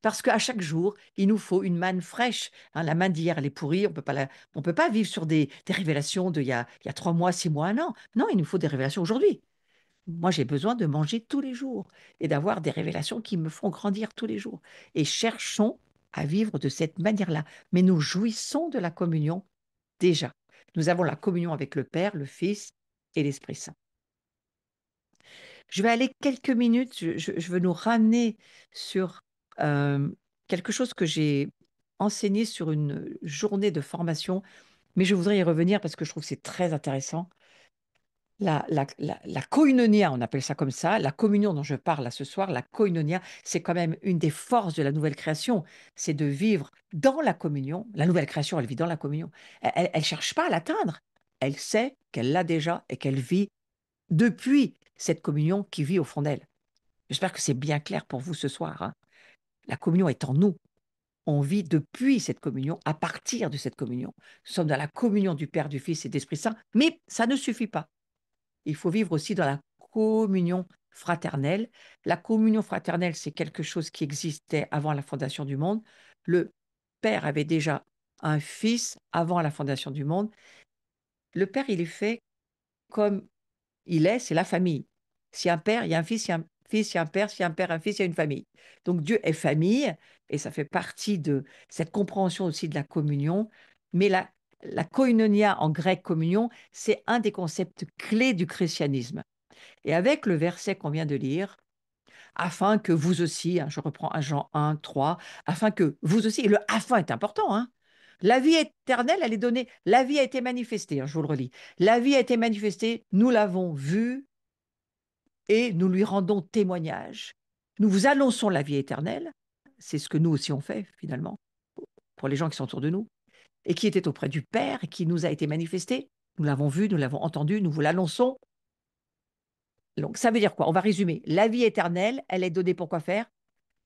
parce qu'à chaque jour, il nous faut une manne fraîche. Hein, la manne d'hier, elle est pourrie, on peut pas vivre sur des révélations il y a 3 mois, 6 mois, un an. Non, il nous faut des révélations aujourd'hui. Moi, j'ai besoin de manger tous les jours et d'avoir des révélations qui me font grandir tous les jours. Et cherchons à vivre de cette manière-là. Mais nous jouissons de la communion déjà. Nous avons la communion avec le Père, le Fils et l'Esprit Saint. Je vais aller quelques minutes, je veux nous ramener sur quelque chose que j'ai enseigné sur une journée de formation, mais je voudrais y revenir parce que je trouve que c'est très intéressant. La koinonia, on appelle ça comme ça, la communion dont je parle là ce soir, la koinonia, c'est quand même une des forces de la nouvelle création, c'est de vivre dans la communion. La nouvelle création, elle vit dans la communion. Elle ne cherche pas à l'atteindre. Elle sait qu'elle l'a déjà et qu'elle vit depuis cette communion qui vit au fond d'elle. J'espère que c'est bien clair pour vous ce soir. Hein. La communion est en nous. On vit depuis cette communion, à partir de cette communion. Nous sommes dans la communion du Père, du Fils et de l'Esprit Saint, mais ça ne suffit pas. Il faut vivre aussi dans la communion fraternelle. La communion fraternelle, c'est quelque chose qui existait avant la fondation du monde. Le Père avait déjà un fils avant la fondation du monde. Le Père, il est fait comme il est, c'est la famille. S'il y a un père, il y a un fils, il y a un fils, il y a un père, s'il y a un père, un fils, il y a une famille. Donc Dieu est famille, et ça fait partie de cette compréhension aussi de la communion. Mais la koinonia en grec communion, c'est un des concepts clés du christianisme. Et avec le verset qu'on vient de lire, afin que vous aussi, hein, je reprends 1 Jean 1, 3, afin que vous aussi, et le afin est important, hein. La vie éternelle, elle est donnée, la vie a été manifestée, hein, je vous le relis. La vie a été manifestée, nous l'avons vue et nous lui rendons témoignage. Nous vous annonçons la vie éternelle, c'est ce que nous aussi on fait finalement, pour les gens qui sont autour de nous, et qui était auprès du Père, et qui nous a été manifestée. Nous l'avons vu, nous l'avons entendu, nous vous l'annonçons. Donc ça veut dire quoi? On va résumer. La vie éternelle, elle est donnée pour quoi faire?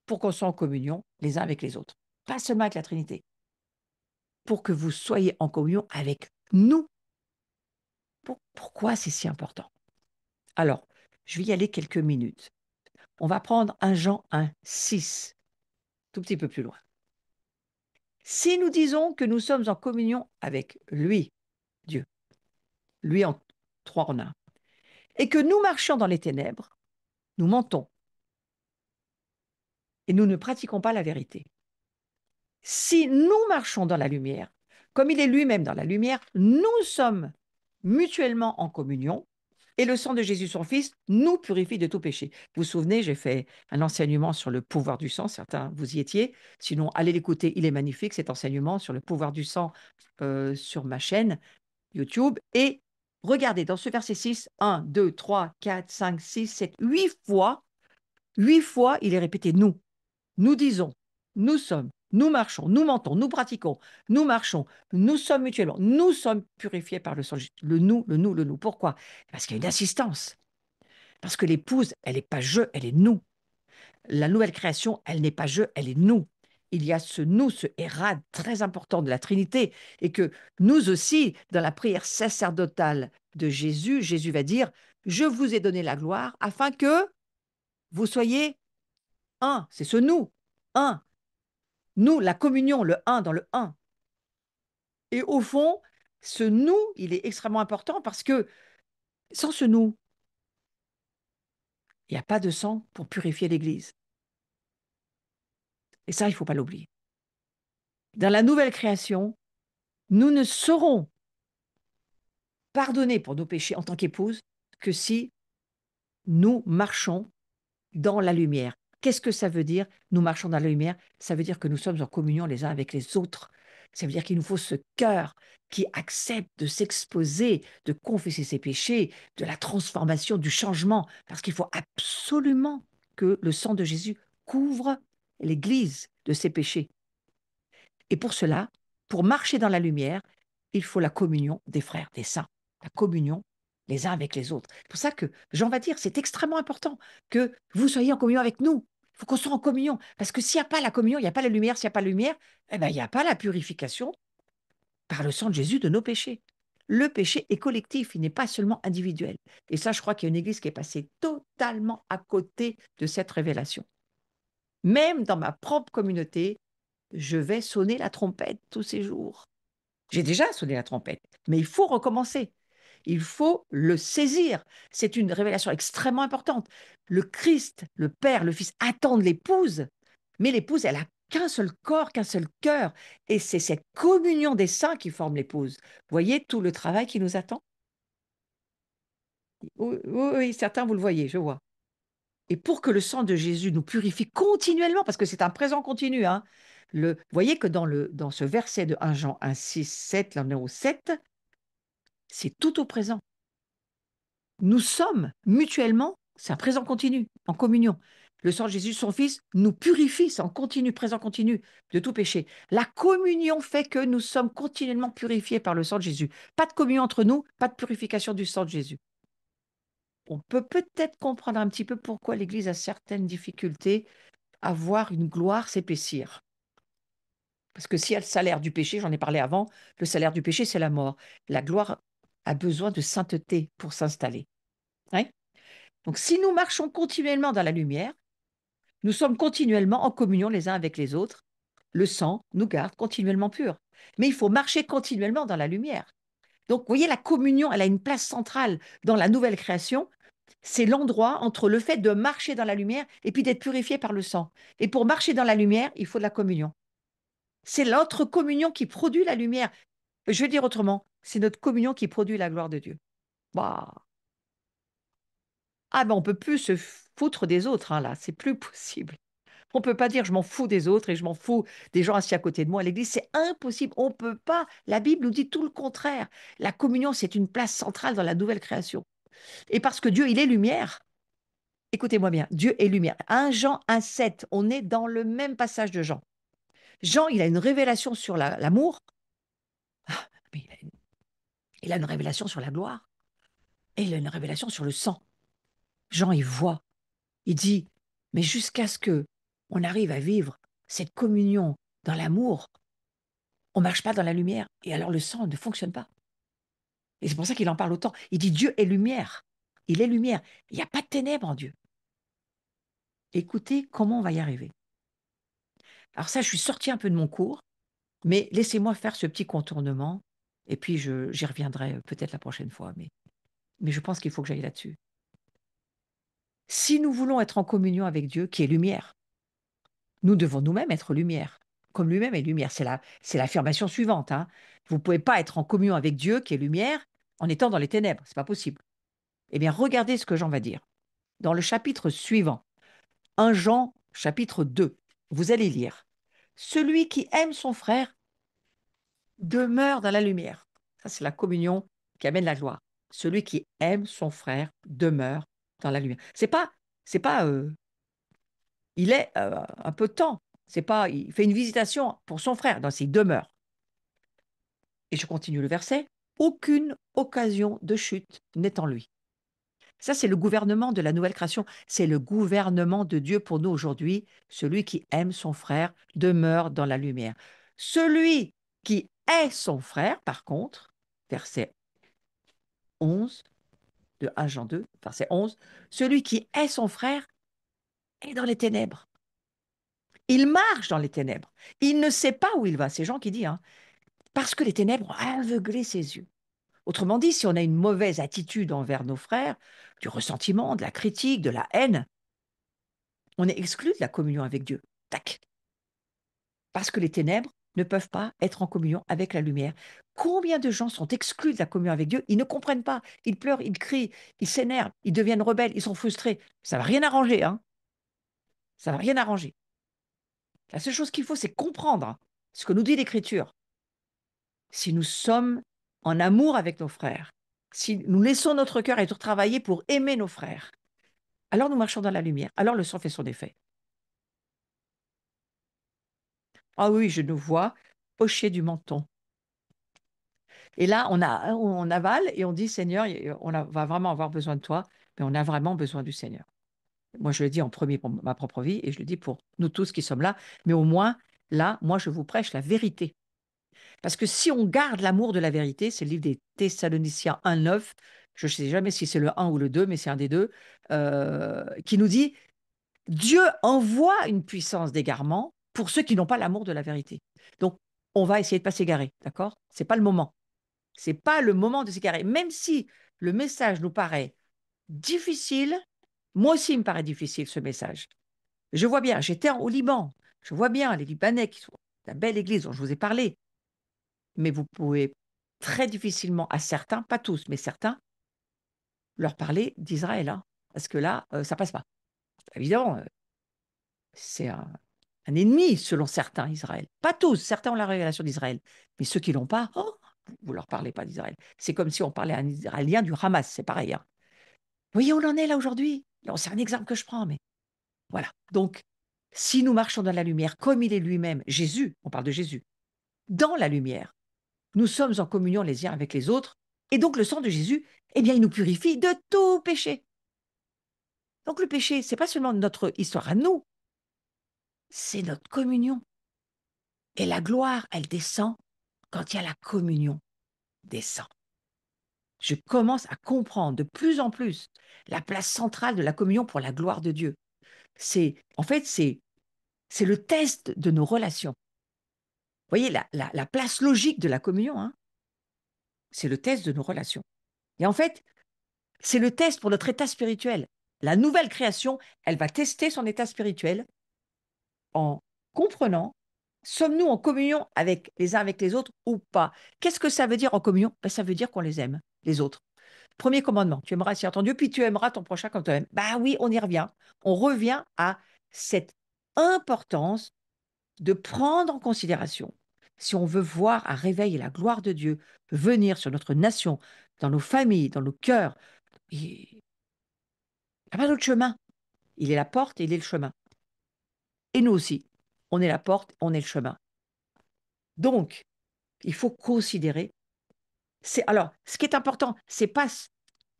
Pour qu'on soit en communion les uns avec les autres. Pas seulement avec la Trinité. Pour que vous soyez en communion avec nous. Pourquoi c'est si important? Alors, je vais y aller quelques minutes. On va prendre 1 Jean 1, 6, tout petit peu plus loin. Si nous disons que nous sommes en communion avec lui, Dieu, lui en 3 en 1, et que nous marchons dans les ténèbres, nous mentons et nous ne pratiquons pas la vérité. Si nous marchons dans la lumière, comme il est lui-même dans la lumière, nous sommes mutuellement en communion, et le sang de Jésus, son Fils, nous purifie de tout péché. Vous vous souvenez, j'ai fait un enseignement sur le pouvoir du sang, certains vous y étiez, sinon allez l'écouter, il est magnifique cet enseignement sur le pouvoir du sang sur ma chaîne YouTube, et regardez dans ce verset 6, 1, 2, 3, 4, 5, 6, 7, 8 fois, il est répété nous. Nous disons, nous sommes, nous marchons, nous mentons, nous pratiquons, nous marchons, nous sommes mutuellement, nous sommes purifiés par le sang. Le nous, le nous, le nous. Pourquoi? Parce qu'il y a une assistance. Parce que l'épouse, elle n'est pas je, elle est nous. La nouvelle création, elle n'est pas je, elle est nous. Il y a ce nous, ce érad très important de la Trinité, et que nous aussi, dans la prière sacerdotale de Jésus, Jésus va dire, je vous ai donné la gloire afin que vous soyez un. C'est ce nous, un. Nous, la communion, le un dans le un. Et au fond, ce nous, il est extrêmement important parce que sans ce nous, il n'y a pas de sang pour purifier l'Église. Et ça, il ne faut pas l'oublier. Dans la nouvelle création, nous ne serons pardonnés pour nos péchés en tant qu'épouse que si nous marchons dans la lumière. Qu'est-ce que ça veut dire? Nous marchons dans la lumière, ça veut dire que nous sommes en communion les uns avec les autres. Ça veut dire qu'il nous faut ce cœur qui accepte de s'exposer, de confesser ses péchés, de la transformation, du changement, parce qu'il faut absolument que le sang de Jésus couvre l'Église de ses péchés. Et pour cela, pour marcher dans la lumière, il faut la communion des frères, des saints, la communion les uns avec les autres. C'est pour ça que Jean va dire, c'est extrêmement important que vous soyez en communion avec nous. Il faut qu'on soit en communion. Parce que s'il n'y a pas la communion, il n'y a pas la lumière. S'il n'y a pas la lumière, eh ben, il n'y a pas la purification par le sang de Jésus de nos péchés. Le péché est collectif, il n'est pas seulement individuel. Et ça, je crois qu'il y a une église qui est passée totalement à côté de cette révélation. Même dans ma propre communauté, je vais sonner la trompette tous ces jours. J'ai déjà sonné la trompette, mais il faut recommencer. Il faut le saisir. C'est une révélation extrêmement importante. Le Christ, le Père, le Fils attendent l'épouse, mais l'épouse, elle a qu'un seul corps, qu'un seul cœur. Et c'est cette communion des saints qui forme l'épouse. Voyez tout le travail qui nous attend? Oui, oui, oui, certains, vous le voyez, je vois. Et pour que le sang de Jésus nous purifie continuellement, parce que c'est un présent continu, hein, vous voyez que dans ce verset de 1 Jean 1, 6, 7, le numéro 7, c'est tout au présent. Nous sommes mutuellement, c'est un présent continu, en communion. Le sang de Jésus, son Fils, nous purifie, c'est en continu, présent continu, de tout péché. La communion fait que nous sommes continuellement purifiés par le sang de Jésus. Pas de communion entre nous, pas de purification du sang de Jésus. On peut peut-être comprendre un petit peu pourquoi l'Église a certaines difficultés à voir une gloire s'épaissir. Parce que s'il y a le salaire du péché, j'en ai parlé avant, le salaire du péché, c'est la mort. La gloire a besoin de sainteté pour s'installer. Hein? Donc, si nous marchons continuellement dans la lumière, nous sommes continuellement en communion les uns avec les autres. le sang nous garde continuellement purs. Mais il faut marcher continuellement dans la lumière. Donc, vous voyez, la communion, elle a une place centrale dans la nouvelle création. C'est l'endroit entre le fait de marcher dans la lumière et puis d'être purifié par le sang. Et pour marcher dans la lumière, il faut de la communion. C'est notre communion qui produit la lumière. Je vais dire autrement, c'est notre communion qui produit la gloire de Dieu. Bah. Ah ben on peut plus se foutre des autres, hein, là, c'est plus possible. On peut pas dire je m'en fous des autres et je m'en fous des gens assis à côté de moi à l'église, c'est impossible, on peut pas. La Bible nous dit tout le contraire. La communion, c'est une place centrale dans la nouvelle création. Et parce que Dieu, il est lumière, écoutez-moi bien, Dieu est lumière. 1 Jean 1,7, on est dans le même passage de Jean. Jean, il a une révélation sur l'amour, mais il a une révélation sur la gloire, et il a une révélation sur le sang. Jean, il voit, il dit, mais jusqu'à ce que on arrive à vivre cette communion dans l'amour, on ne marche pas dans la lumière, et alors le sang ne fonctionne pas. Et c'est pour ça qu'il en parle autant. Il dit Dieu est lumière. Il est lumière. Il n'y a pas de ténèbres en Dieu. Écoutez comment on va y arriver. Alors ça, je suis sortie un peu de mon cours, mais laissez-moi faire ce petit contournement, et puis j'y reviendrai peut-être la prochaine fois, mais je pense qu'il faut que j'aille là-dessus. Si nous voulons être en communion avec Dieu, qui est lumière, nous devons nous-mêmes être lumière, comme lui-même est lumière. C'est l'affirmation suivante, hein. Vous ne pouvez pas être en communion avec Dieu, qui est lumière, en étant dans les ténèbres. Ce n'est pas possible. Eh bien, regardez ce que Jean va dire. Dans le chapitre suivant, 1 Jean, chapitre 2, vous allez lire. Celui qui aime son frère demeure dans la lumière. Ça, c'est la communion qui amène la gloire. Celui qui aime son frère demeure dans la lumière. C'est pas, il est un peu de temps. C'est pas, il fait une visitation pour son frère. Non, c'est il demeure. Et je continue le verset. Aucune occasion de chute n'est en lui. Ça, c'est le gouvernement de la nouvelle création. C'est le gouvernement de Dieu pour nous aujourd'hui. Celui qui aime son frère demeure dans la lumière. Celui qui est son frère, par contre, verset 11 de 1 Jean 2, verset 11, celui qui est son frère est dans les ténèbres. Il marche dans les ténèbres. Il ne sait pas où il va. C'est Jean qui dit, hein, parce que les ténèbres ont aveuglé ses yeux. Autrement dit, si on a une mauvaise attitude envers nos frères, du ressentiment, de la critique, de la haine, on est exclu de la communion avec Dieu. Tac. Parce que les ténèbres ne peuvent pas être en communion avec la lumière. Combien de gens sont exclus de la communion avec Dieu? Ils ne comprennent pas. Ils pleurent, ils crient, ils s'énervent, ils deviennent rebelles, ils sont frustrés. Ça ne va rien arranger, hein. Ça ne va rien arranger. La seule chose qu'il faut, c'est comprendre ce que nous dit l'Écriture. Si nous sommes en amour avec nos frères, si nous laissons notre cœur être travaillé pour aimer nos frères, alors nous marchons dans la lumière. Alors le sang fait son effet. Ah oui, je nous vois hocher du menton. Et là, on avale et on dit, Seigneur, va vraiment avoir besoin de toi, mais on a vraiment besoin du Seigneur. Moi, je le dis en premier pour ma propre vie et je le dis pour nous tous qui sommes là, mais au moins, là, moi, je vous prêche la vérité. Parce que si on garde l'amour de la vérité, c'est le livre des Thessaloniciens 1,9, je ne sais jamais si c'est le 1 ou le 2, mais c'est un des deux, qui nous dit, Dieu envoie une puissance d'égarement pour ceux qui n'ont pas l'amour de la vérité. Donc, on va essayer de ne pas s'égarer, d'accord? Ce n'est pas le moment. Ce n'est pas le moment de s'égarer. Même si le message nous paraît difficile, moi aussi, il me paraît difficile ce message. Je vois bien, j'étais au Liban, je vois bien les Libanais qui sont la belle église dont je vous ai parlé, mais vous pouvez très difficilement, à certains, pas tous, mais certains, leur parler d'Israël, hein, parce que là, ça passe pas. Évidemment, c'est un ennemi selon certains, Israël. Pas tous, certains ont la révélation d'Israël, mais ceux qui l'ont pas, oh, vous leur parlez pas d'Israël. C'est comme si on parlait à un Israélien du Hamas, c'est pareil, hein. Vous voyez où on en est là aujourd'hui? C'est un exemple que je prends, mais voilà. Donc, si nous marchons dans la lumière, comme il est lui-même, Jésus, on parle de Jésus, dans la lumière, nous sommes en communion les uns avec les autres, et donc le sang de Jésus, eh bien, il nous purifie de tout péché. Donc le péché, c'est pas seulement notre histoire à nous, c'est notre communion. Et la gloire, elle descend quand il y a la communion des saints. Je commence à comprendre de plus en plus la place centrale de la communion pour la gloire de Dieu. En fait, c'est le test de nos relations. voyez, la place logique de la communion, hein, c'est le test de nos relations. Et en fait, c'est le test pour notre état spirituel. La nouvelle création, elle va tester son état spirituel en comprenant, sommes-nous en communion avec les uns avec les autres ou pas? Qu'est-ce que ça veut dire en communion? Ben, ça veut dire qu'on les aime, les autres. Premier commandement, tu aimeras Seigneur ton Dieu, puis tu aimeras ton prochain comme toi-même. Bah oui, on y revient. On revient à cette importance de prendre en considération, si on veut voir un réveil et la gloire de Dieu venir sur notre nation, dans nos familles, dans nos cœurs, il n'y a pas d'autre chemin. Il est la porte et il est le chemin. Et nous aussi, on est la porte, on est le chemin. Donc, il faut considérer. Alors, ce qui est important, c'est pas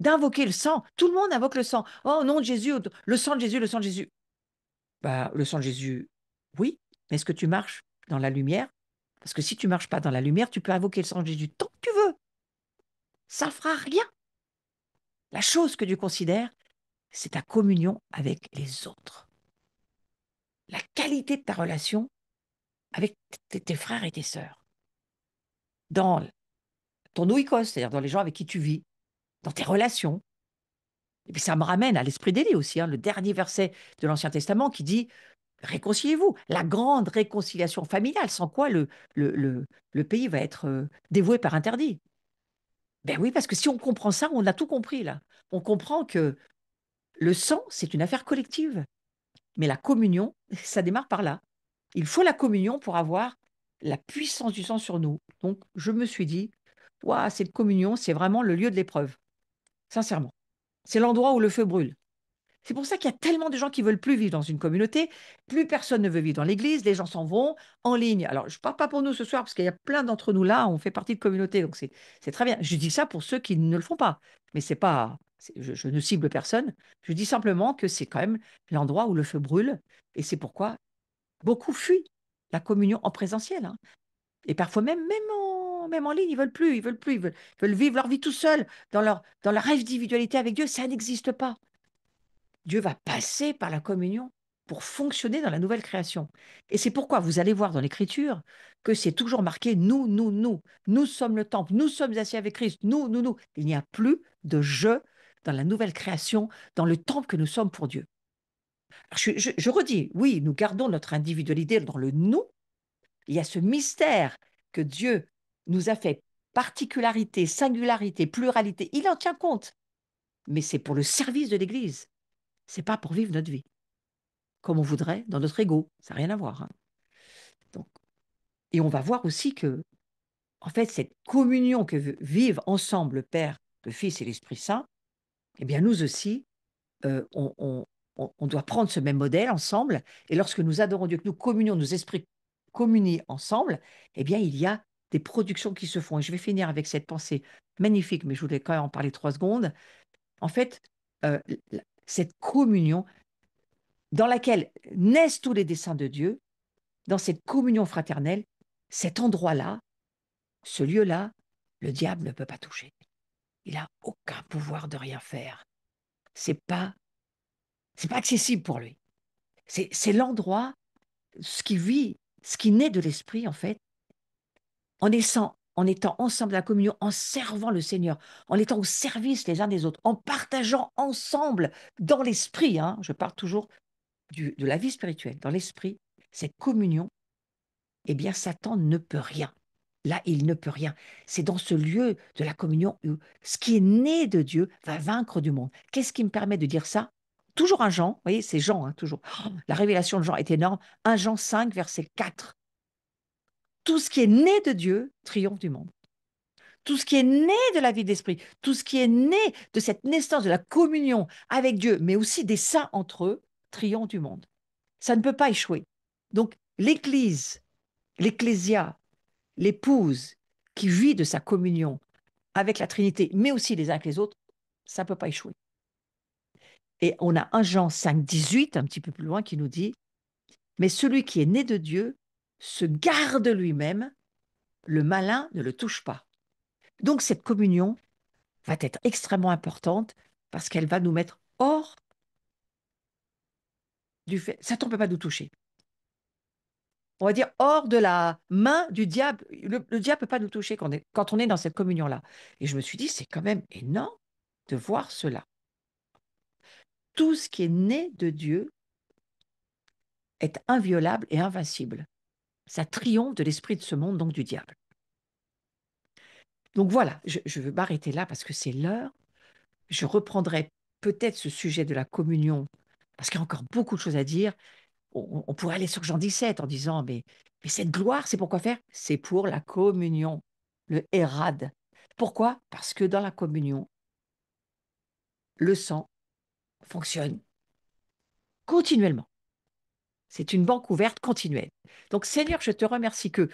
d'invoquer le sang. Tout le monde invoque le sang. Oh, au nom de Jésus, le sang de Jésus, le sang de Jésus. Bah, le sang de Jésus, oui, mais est-ce que tu marches dans la lumière? Parce que si tu marches pas dans la lumière, tu peux invoquer le sang de Jésus tant que tu veux. Ça ne fera rien. La chose que Dieu considère, c'est ta communion avec les autres. La qualité de ta relation avec tes frères et tes sœurs. Dans ton oikos, c'est-à-dire dans les gens avec qui tu vis, dans tes relations. Et puis ça me ramène à l'esprit d'Élie aussi, hein, le dernier verset de l'Ancien Testament qui dit réconciliez-vous. La grande réconciliation familiale, sans quoi le pays va être dévoué par interdit. Ben oui, parce que si on comprend ça, on a tout compris là. On comprend que le sang, c'est une affaire collective. Mais la communion, ça démarre par là. Il faut la communion pour avoir la puissance du sang sur nous. Donc, je me suis dit, waouh, cette communion, c'est vraiment le lieu de l'épreuve. Sincèrement. C'est l'endroit où le feu brûle. C'est pour ça qu'il y a tellement de gens qui veulent plus vivre dans une communauté. Plus personne ne veut vivre dans l'église. Les gens s'en vont en ligne. Alors, je ne parle pas pour nous ce soir, parce qu'il y a plein d'entre nous là, on fait partie de communauté. Donc, c'est très bien. Je dis ça pour ceux qui ne le font pas. Mais c'est pas. Je ne cible personne. Je dis simplement que c'est quand même l'endroit où le feu brûle. Et c'est pourquoi beaucoup fuient la communion en présentiel, hein. Et parfois même en ligne, ils veulent plus, ils veulent plus, ils veulent vivre leur vie tout seuls, dans leur individualité avec Dieu. Ça n'existe pas. Dieu va passer par la communion pour fonctionner dans la nouvelle création. Et c'est pourquoi vous allez voir dans l'Écriture que c'est toujours marqué nous, nous, nous. Nous sommes le temple, nous sommes assis avec Christ, nous, nous, nous. Il n'y a plus de je dans la nouvelle création, dans le temple que nous sommes pour Dieu. Alors, je redis, oui, nous gardons notre individualité dans le nous. Il y a ce mystère que Dieu nous a fait particularité, singularité, pluralité. Il en tient compte. Mais c'est pour le service de l'Église. C'est pas pour vivre notre vie comme on voudrait dans notre ego. Ça n'a rien à voir, hein. Donc, et on va voir aussi que, en fait, cette communion que vivent ensemble le Père, le Fils et l'Esprit Saint, eh bien, nous aussi, on doit prendre ce même modèle ensemble. Et lorsque nous adorons Dieu, que nous communions, nos esprits communient ensemble, eh bien, il y a des productions qui se font. Et je vais finir avec cette pensée magnifique, mais je voulais quand même en parler 3 secondes. En fait, euh, cette communion dans laquelle naissent tous les desseins de Dieu, dans cette communion fraternelle, cet endroit-là, ce lieu-là, le diable ne peut pas toucher. Il n'a aucun pouvoir de rien faire. C'est pas accessible pour lui. C'est l'endroit, ce qui vit, ce qui naît de l'esprit, en fait, en étant ensemble dans la communion, en servant le Seigneur, en étant au service les uns des autres, en partageant ensemble dans l'esprit, hein, je parle toujours de la vie spirituelle, dans l'esprit, cette communion, eh bien, Satan ne peut rien. Là, il ne peut rien. C'est dans ce lieu de la communion où ce qui est né de Dieu va vaincre du monde. Qu'est-ce qui me permet de dire ça? Toujours un Jean, vous voyez, c'est Jean, hein, toujours. Oh, la révélation de Jean est énorme. 1 Jean 5, verset 4. Tout ce qui est né de Dieu triomphe du monde. Tout ce qui est né de la vie d'esprit, tout ce qui est né de cette naissance de la communion avec Dieu, mais aussi des saints entre eux, triomphe du monde. Ça ne peut pas échouer. Donc, l'Église, l'Ecclésia, l'épouse qui vit de sa communion avec la Trinité, mais aussi les uns avec les autres, ça ne peut pas échouer. Et on a 1 Jean 5, 18, un petit peu plus loin, qui nous dit, mais celui qui est né de Dieu se garde lui-même, le malin ne le touche pas. Donc cette communion va être extrêmement importante parce qu'elle va nous mettre hors du fait. Satan ne peut pas nous toucher. on va dire, hors de la main du diable. Le diable ne peut pas nous toucher quand on est dans cette communion-là. Et je me suis dit, c'est quand même énorme de voir cela. Tout ce qui est né de Dieu est inviolable et invincible. Ça triomphe de l'esprit de ce monde, donc du diable. Donc voilà, je veux m'arrêter là parce que c'est l'heure. Je reprendrai peut-être ce sujet de la communion, parce qu'il y a encore beaucoup de choses à dire. On pourrait aller sur Jean 17 en disant, mais cette gloire, c'est pour quoi faire? C'est pour la communion, le hérad. Pourquoi? Parce que dans la communion, le sang fonctionne continuellement. C'est une banque ouverte continuelle. Donc Seigneur, je te remercie que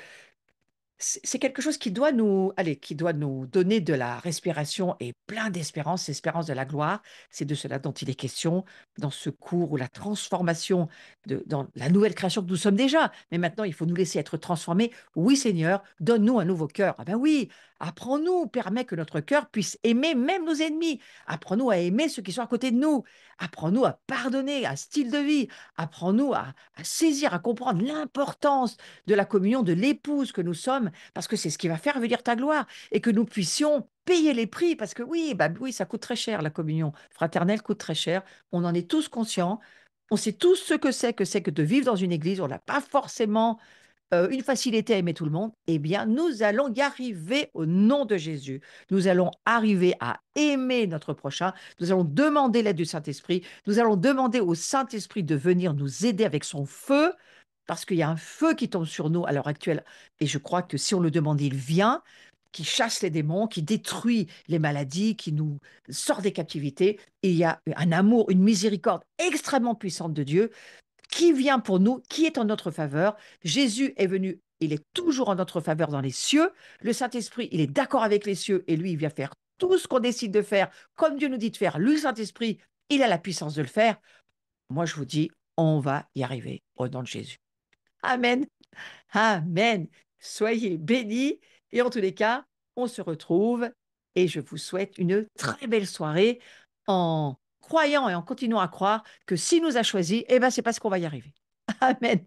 c'est quelque chose qui doit nous, allez, qui doit nous donner de la respiration et plein d'espérance, l'espérance de la gloire. C'est de cela dont il est question dans ce cours où la transformation, dans la nouvelle création que nous sommes déjà. Mais maintenant, il faut nous laisser être transformés. Oui, Seigneur, donne-nous un nouveau cœur. Ah ben oui, apprends-nous, permets que notre cœur puisse aimer même nos ennemis. Apprends-nous à aimer ceux qui sont à côté de nous. Apprends-nous à pardonner, un style de vie. Apprends-nous à saisir, à comprendre l'importance de la communion de l'épouse que nous sommes, parce que c'est ce qui va faire venir ta gloire, et que nous puissions payer les prix, parce que oui, bah oui, ça coûte très cher, la communion fraternelle coûte très cher, on en est tous conscients, on sait tous ce que c'est que de vivre dans une église, on n'a pas forcément une facilité à aimer tout le monde, eh bien, nous allons y arriver au nom de Jésus. Nous allons arriver à aimer notre prochain. Nous allons demander l'aide du Saint-Esprit. Nous allons demander au Saint-Esprit de venir nous aider avec son feu, parce qu'il y a un feu qui tombe sur nous à l'heure actuelle. Et je crois que si on le demande, il vient, qui chasse les démons, qui détruit les maladies, qui nous sort des captivités. Et il y a un amour, une miséricorde extrêmement puissante de Dieu qui vient pour nous, qui est en notre faveur. Jésus est venu, il est toujours en notre faveur dans les cieux. Le Saint-Esprit, il est d'accord avec les cieux et lui, il vient faire tout ce qu'on décide de faire, comme Dieu nous dit de faire. Lui, le Saint-Esprit, il a la puissance de le faire. Moi, je vous dis, on va y arriver au nom de Jésus. Amen. Amen. Soyez bénis. Et en tous les cas, on se retrouve et je vous souhaite une très belle soirée en croyant et en continuant à croire que s'il nous a choisis, eh ben, c'est parce qu'on va y arriver. Amen.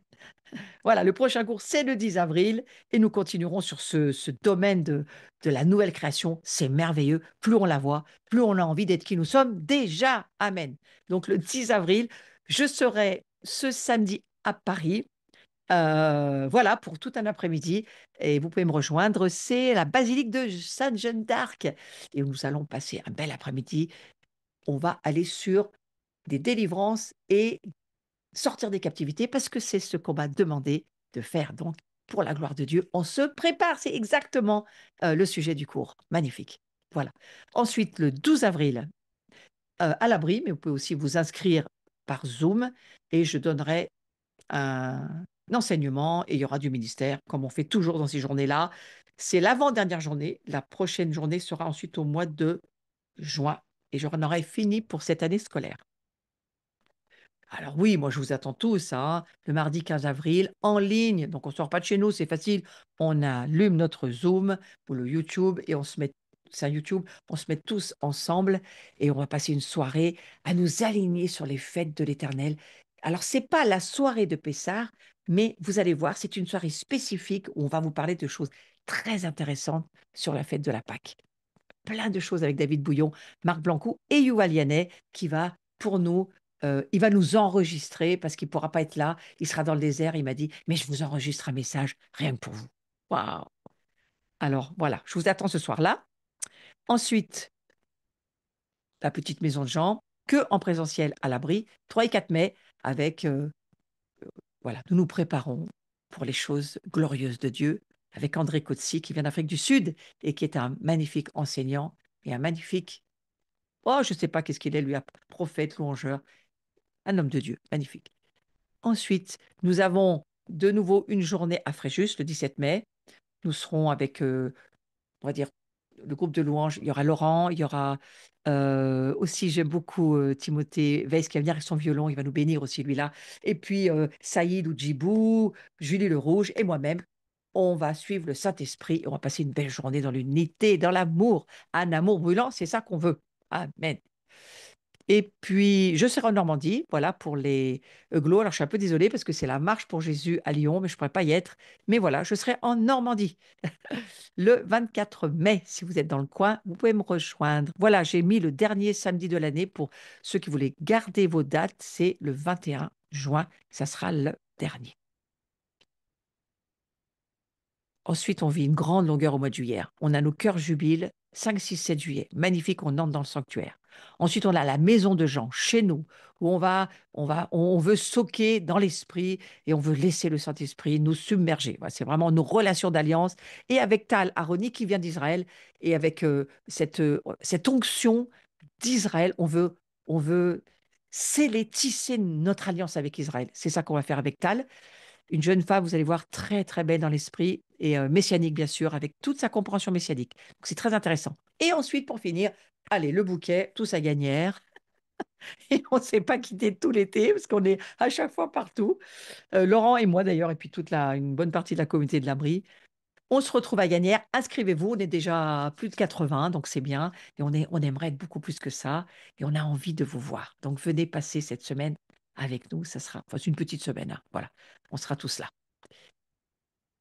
Voilà, le prochain cours, c'est le 10 avril et nous continuerons sur ce domaine de la nouvelle création. C'est merveilleux. Plus on la voit, plus on a envie d'être qui nous sommes déjà. Amen. Donc le 10 avril, je serai ce samedi à Paris. Voilà, pour tout un après-midi. Et vous pouvez me rejoindre. C'est la basilique de Sainte-Jeanne d'Arc. Et nous allons passer un bel après-midi. On va aller sur des délivrances et sortir des captivités parce que c'est ce qu'on m'a demandé de faire. Donc, pour la gloire de Dieu, on se prépare. C'est exactement le sujet du cours. Magnifique. Voilà. Ensuite, le 12 avril, à l'abri, mais vous pouvez aussi vous inscrire par Zoom et je donnerai un enseignement et il y aura du ministère, comme on fait toujours dans ces journées-là. C'est l'avant-dernière journée. La prochaine journée sera ensuite au mois de juin et j'en aurai fini pour cette année scolaire. Alors oui, moi je vous attends tous, hein, le mardi 15 avril, en ligne. Donc on ne sort pas de chez nous, c'est facile. On allume notre Zoom ou le YouTube et on se met, c'est un YouTube, on se met tous ensemble et on va passer une soirée à nous aligner sur les fêtes de l'Éternel. Alors c'est pas la soirée de Pessah, mais vous allez voir, c'est une soirée spécifique où on va vous parler de choses très intéressantes sur la fête de la Pâque. Plein de choses avec David Bouillon, Marc Blancou et Yuval Yannet qui va pour nous, il va nous enregistrer parce qu'il ne pourra pas être là. Il sera dans le désert. Il m'a dit, mais je vous enregistre un message rien que pour vous. Waouh! Alors voilà, je vous attends ce soir-là. Ensuite, la petite maison de Jean, que en présentiel à l'abri, 3 et 4 mai, avec, voilà, nous nous préparons pour les choses glorieuses de Dieu, avec André Coetzee qui vient d'Afrique du Sud et qui est un magnifique enseignant et un magnifique. Oh, je ne sais pas qu'est-ce qu'il est, lui, prophète, louangeur, un homme de Dieu, magnifique. Ensuite, nous avons de nouveau une journée à Fréjus, le 17 mai. Nous serons avec, on va dire, le groupe de louanges. Il y aura Laurent, il y aura aussi, j'aime beaucoup Timothée Weiss qui va venir avec son violon, il va nous bénir aussi, lui-là. Et puis, Saïd Oudjibou, Julie Le Rouge et moi-même. On va suivre le Saint-Esprit et on va passer une belle journée dans l'unité, dans l'amour, un amour brûlant, c'est ça qu'on veut. Amen. Et puis, je serai en Normandie, voilà, pour les Glo. Alors, je suis un peu désolée parce que c'est la marche pour Jésus à Lyon, mais je ne pourrais pas y être. Mais voilà, je serai en Normandie le 24 mai. Si vous êtes dans le coin, vous pouvez me rejoindre. Voilà, j'ai mis le dernier samedi de l'année pour ceux qui voulaient garder vos dates. C'est le 21 juin. Ça sera le dernier. Ensuite, on vit une grande longueur au mois de juillet. On a nos cœurs jubiles, 5, 6, 7 juillet. Magnifique, on entre dans le sanctuaire. Ensuite, on a la maison de Jean, chez nous, où on veut soquer dans l'esprit et on veut laisser le Saint-Esprit nous submerger. Voilà, c'est vraiment nos relations d'alliance. Et avec Tal Aroni qui vient d'Israël et avec cette onction d'Israël, on veut sceller, tisser notre alliance avec Israël. C'est ça qu'on va faire avec Tal, une jeune femme, vous allez voir, très, très belle dans l'esprit et messianique, bien sûr, avec toute sa compréhension messianique. Donc, c'est très intéressant. Et ensuite, pour finir, allez, le bouquet, tous à gagnère. Et on ne s'est pas quitté tout l'été parce qu'on est à chaque fois partout. Laurent et moi, d'ailleurs, et puis une bonne partie de la communauté de l'abri. On se retrouve à Gagnères. Inscrivez-vous. On est déjà plus de 80, donc c'est bien. Et on aimerait être beaucoup plus que ça. Et on a envie de vous voir. Donc, venez passer cette semaine avec nous. Ça sera, enfin, c'est une petite semaine, hein. Voilà. On sera tous là.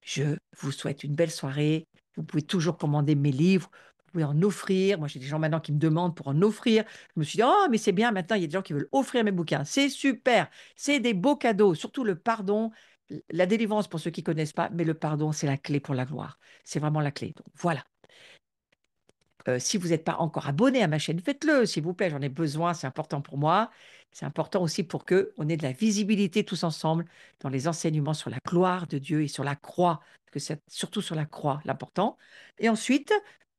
Je vous souhaite une belle soirée. Vous pouvez toujours commander mes livres. Vous pouvez en offrir. Moi, j'ai des gens maintenant qui me demandent pour en offrir. Je me suis dit, oh, mais c'est bien, maintenant, il y a des gens qui veulent offrir mes bouquins. C'est super. C'est des beaux cadeaux. Surtout le pardon, la délivrance pour ceux qui ne connaissent pas, mais le pardon, c'est la clé pour la gloire. C'est vraiment la clé. Donc, voilà. Si vous n'êtes pas encore abonné à ma chaîne, faites-le, s'il vous plaît. J'en ai besoin, c'est important pour moi. C'est important aussi pour que on ait de la visibilité tous ensemble dans les enseignements sur la gloire de Dieu et sur la croix, parce que c'est surtout sur la croix l'important. Et ensuite,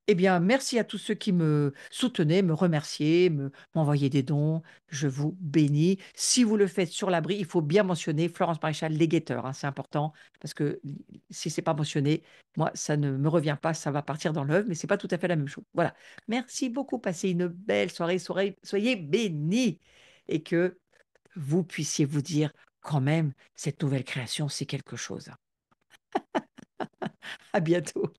eh bien, merci à tous ceux qui me soutenaient, me remerciaient, m'envoyaient des dons. Je vous bénis. Si vous le faites sur l'abri, il faut bien mentionner Florence Maréchal, les guetteurs, hein, c'est important, parce que si c'est pas mentionné, moi, ça ne me revient pas, ça va partir dans l'œuvre, mais c'est pas tout à fait la même chose. Voilà. Merci beaucoup. Passez une belle soirée. Soyez bénis et que vous puissiez vous dire quand même, cette nouvelle création, c'est quelque chose. À bientôt.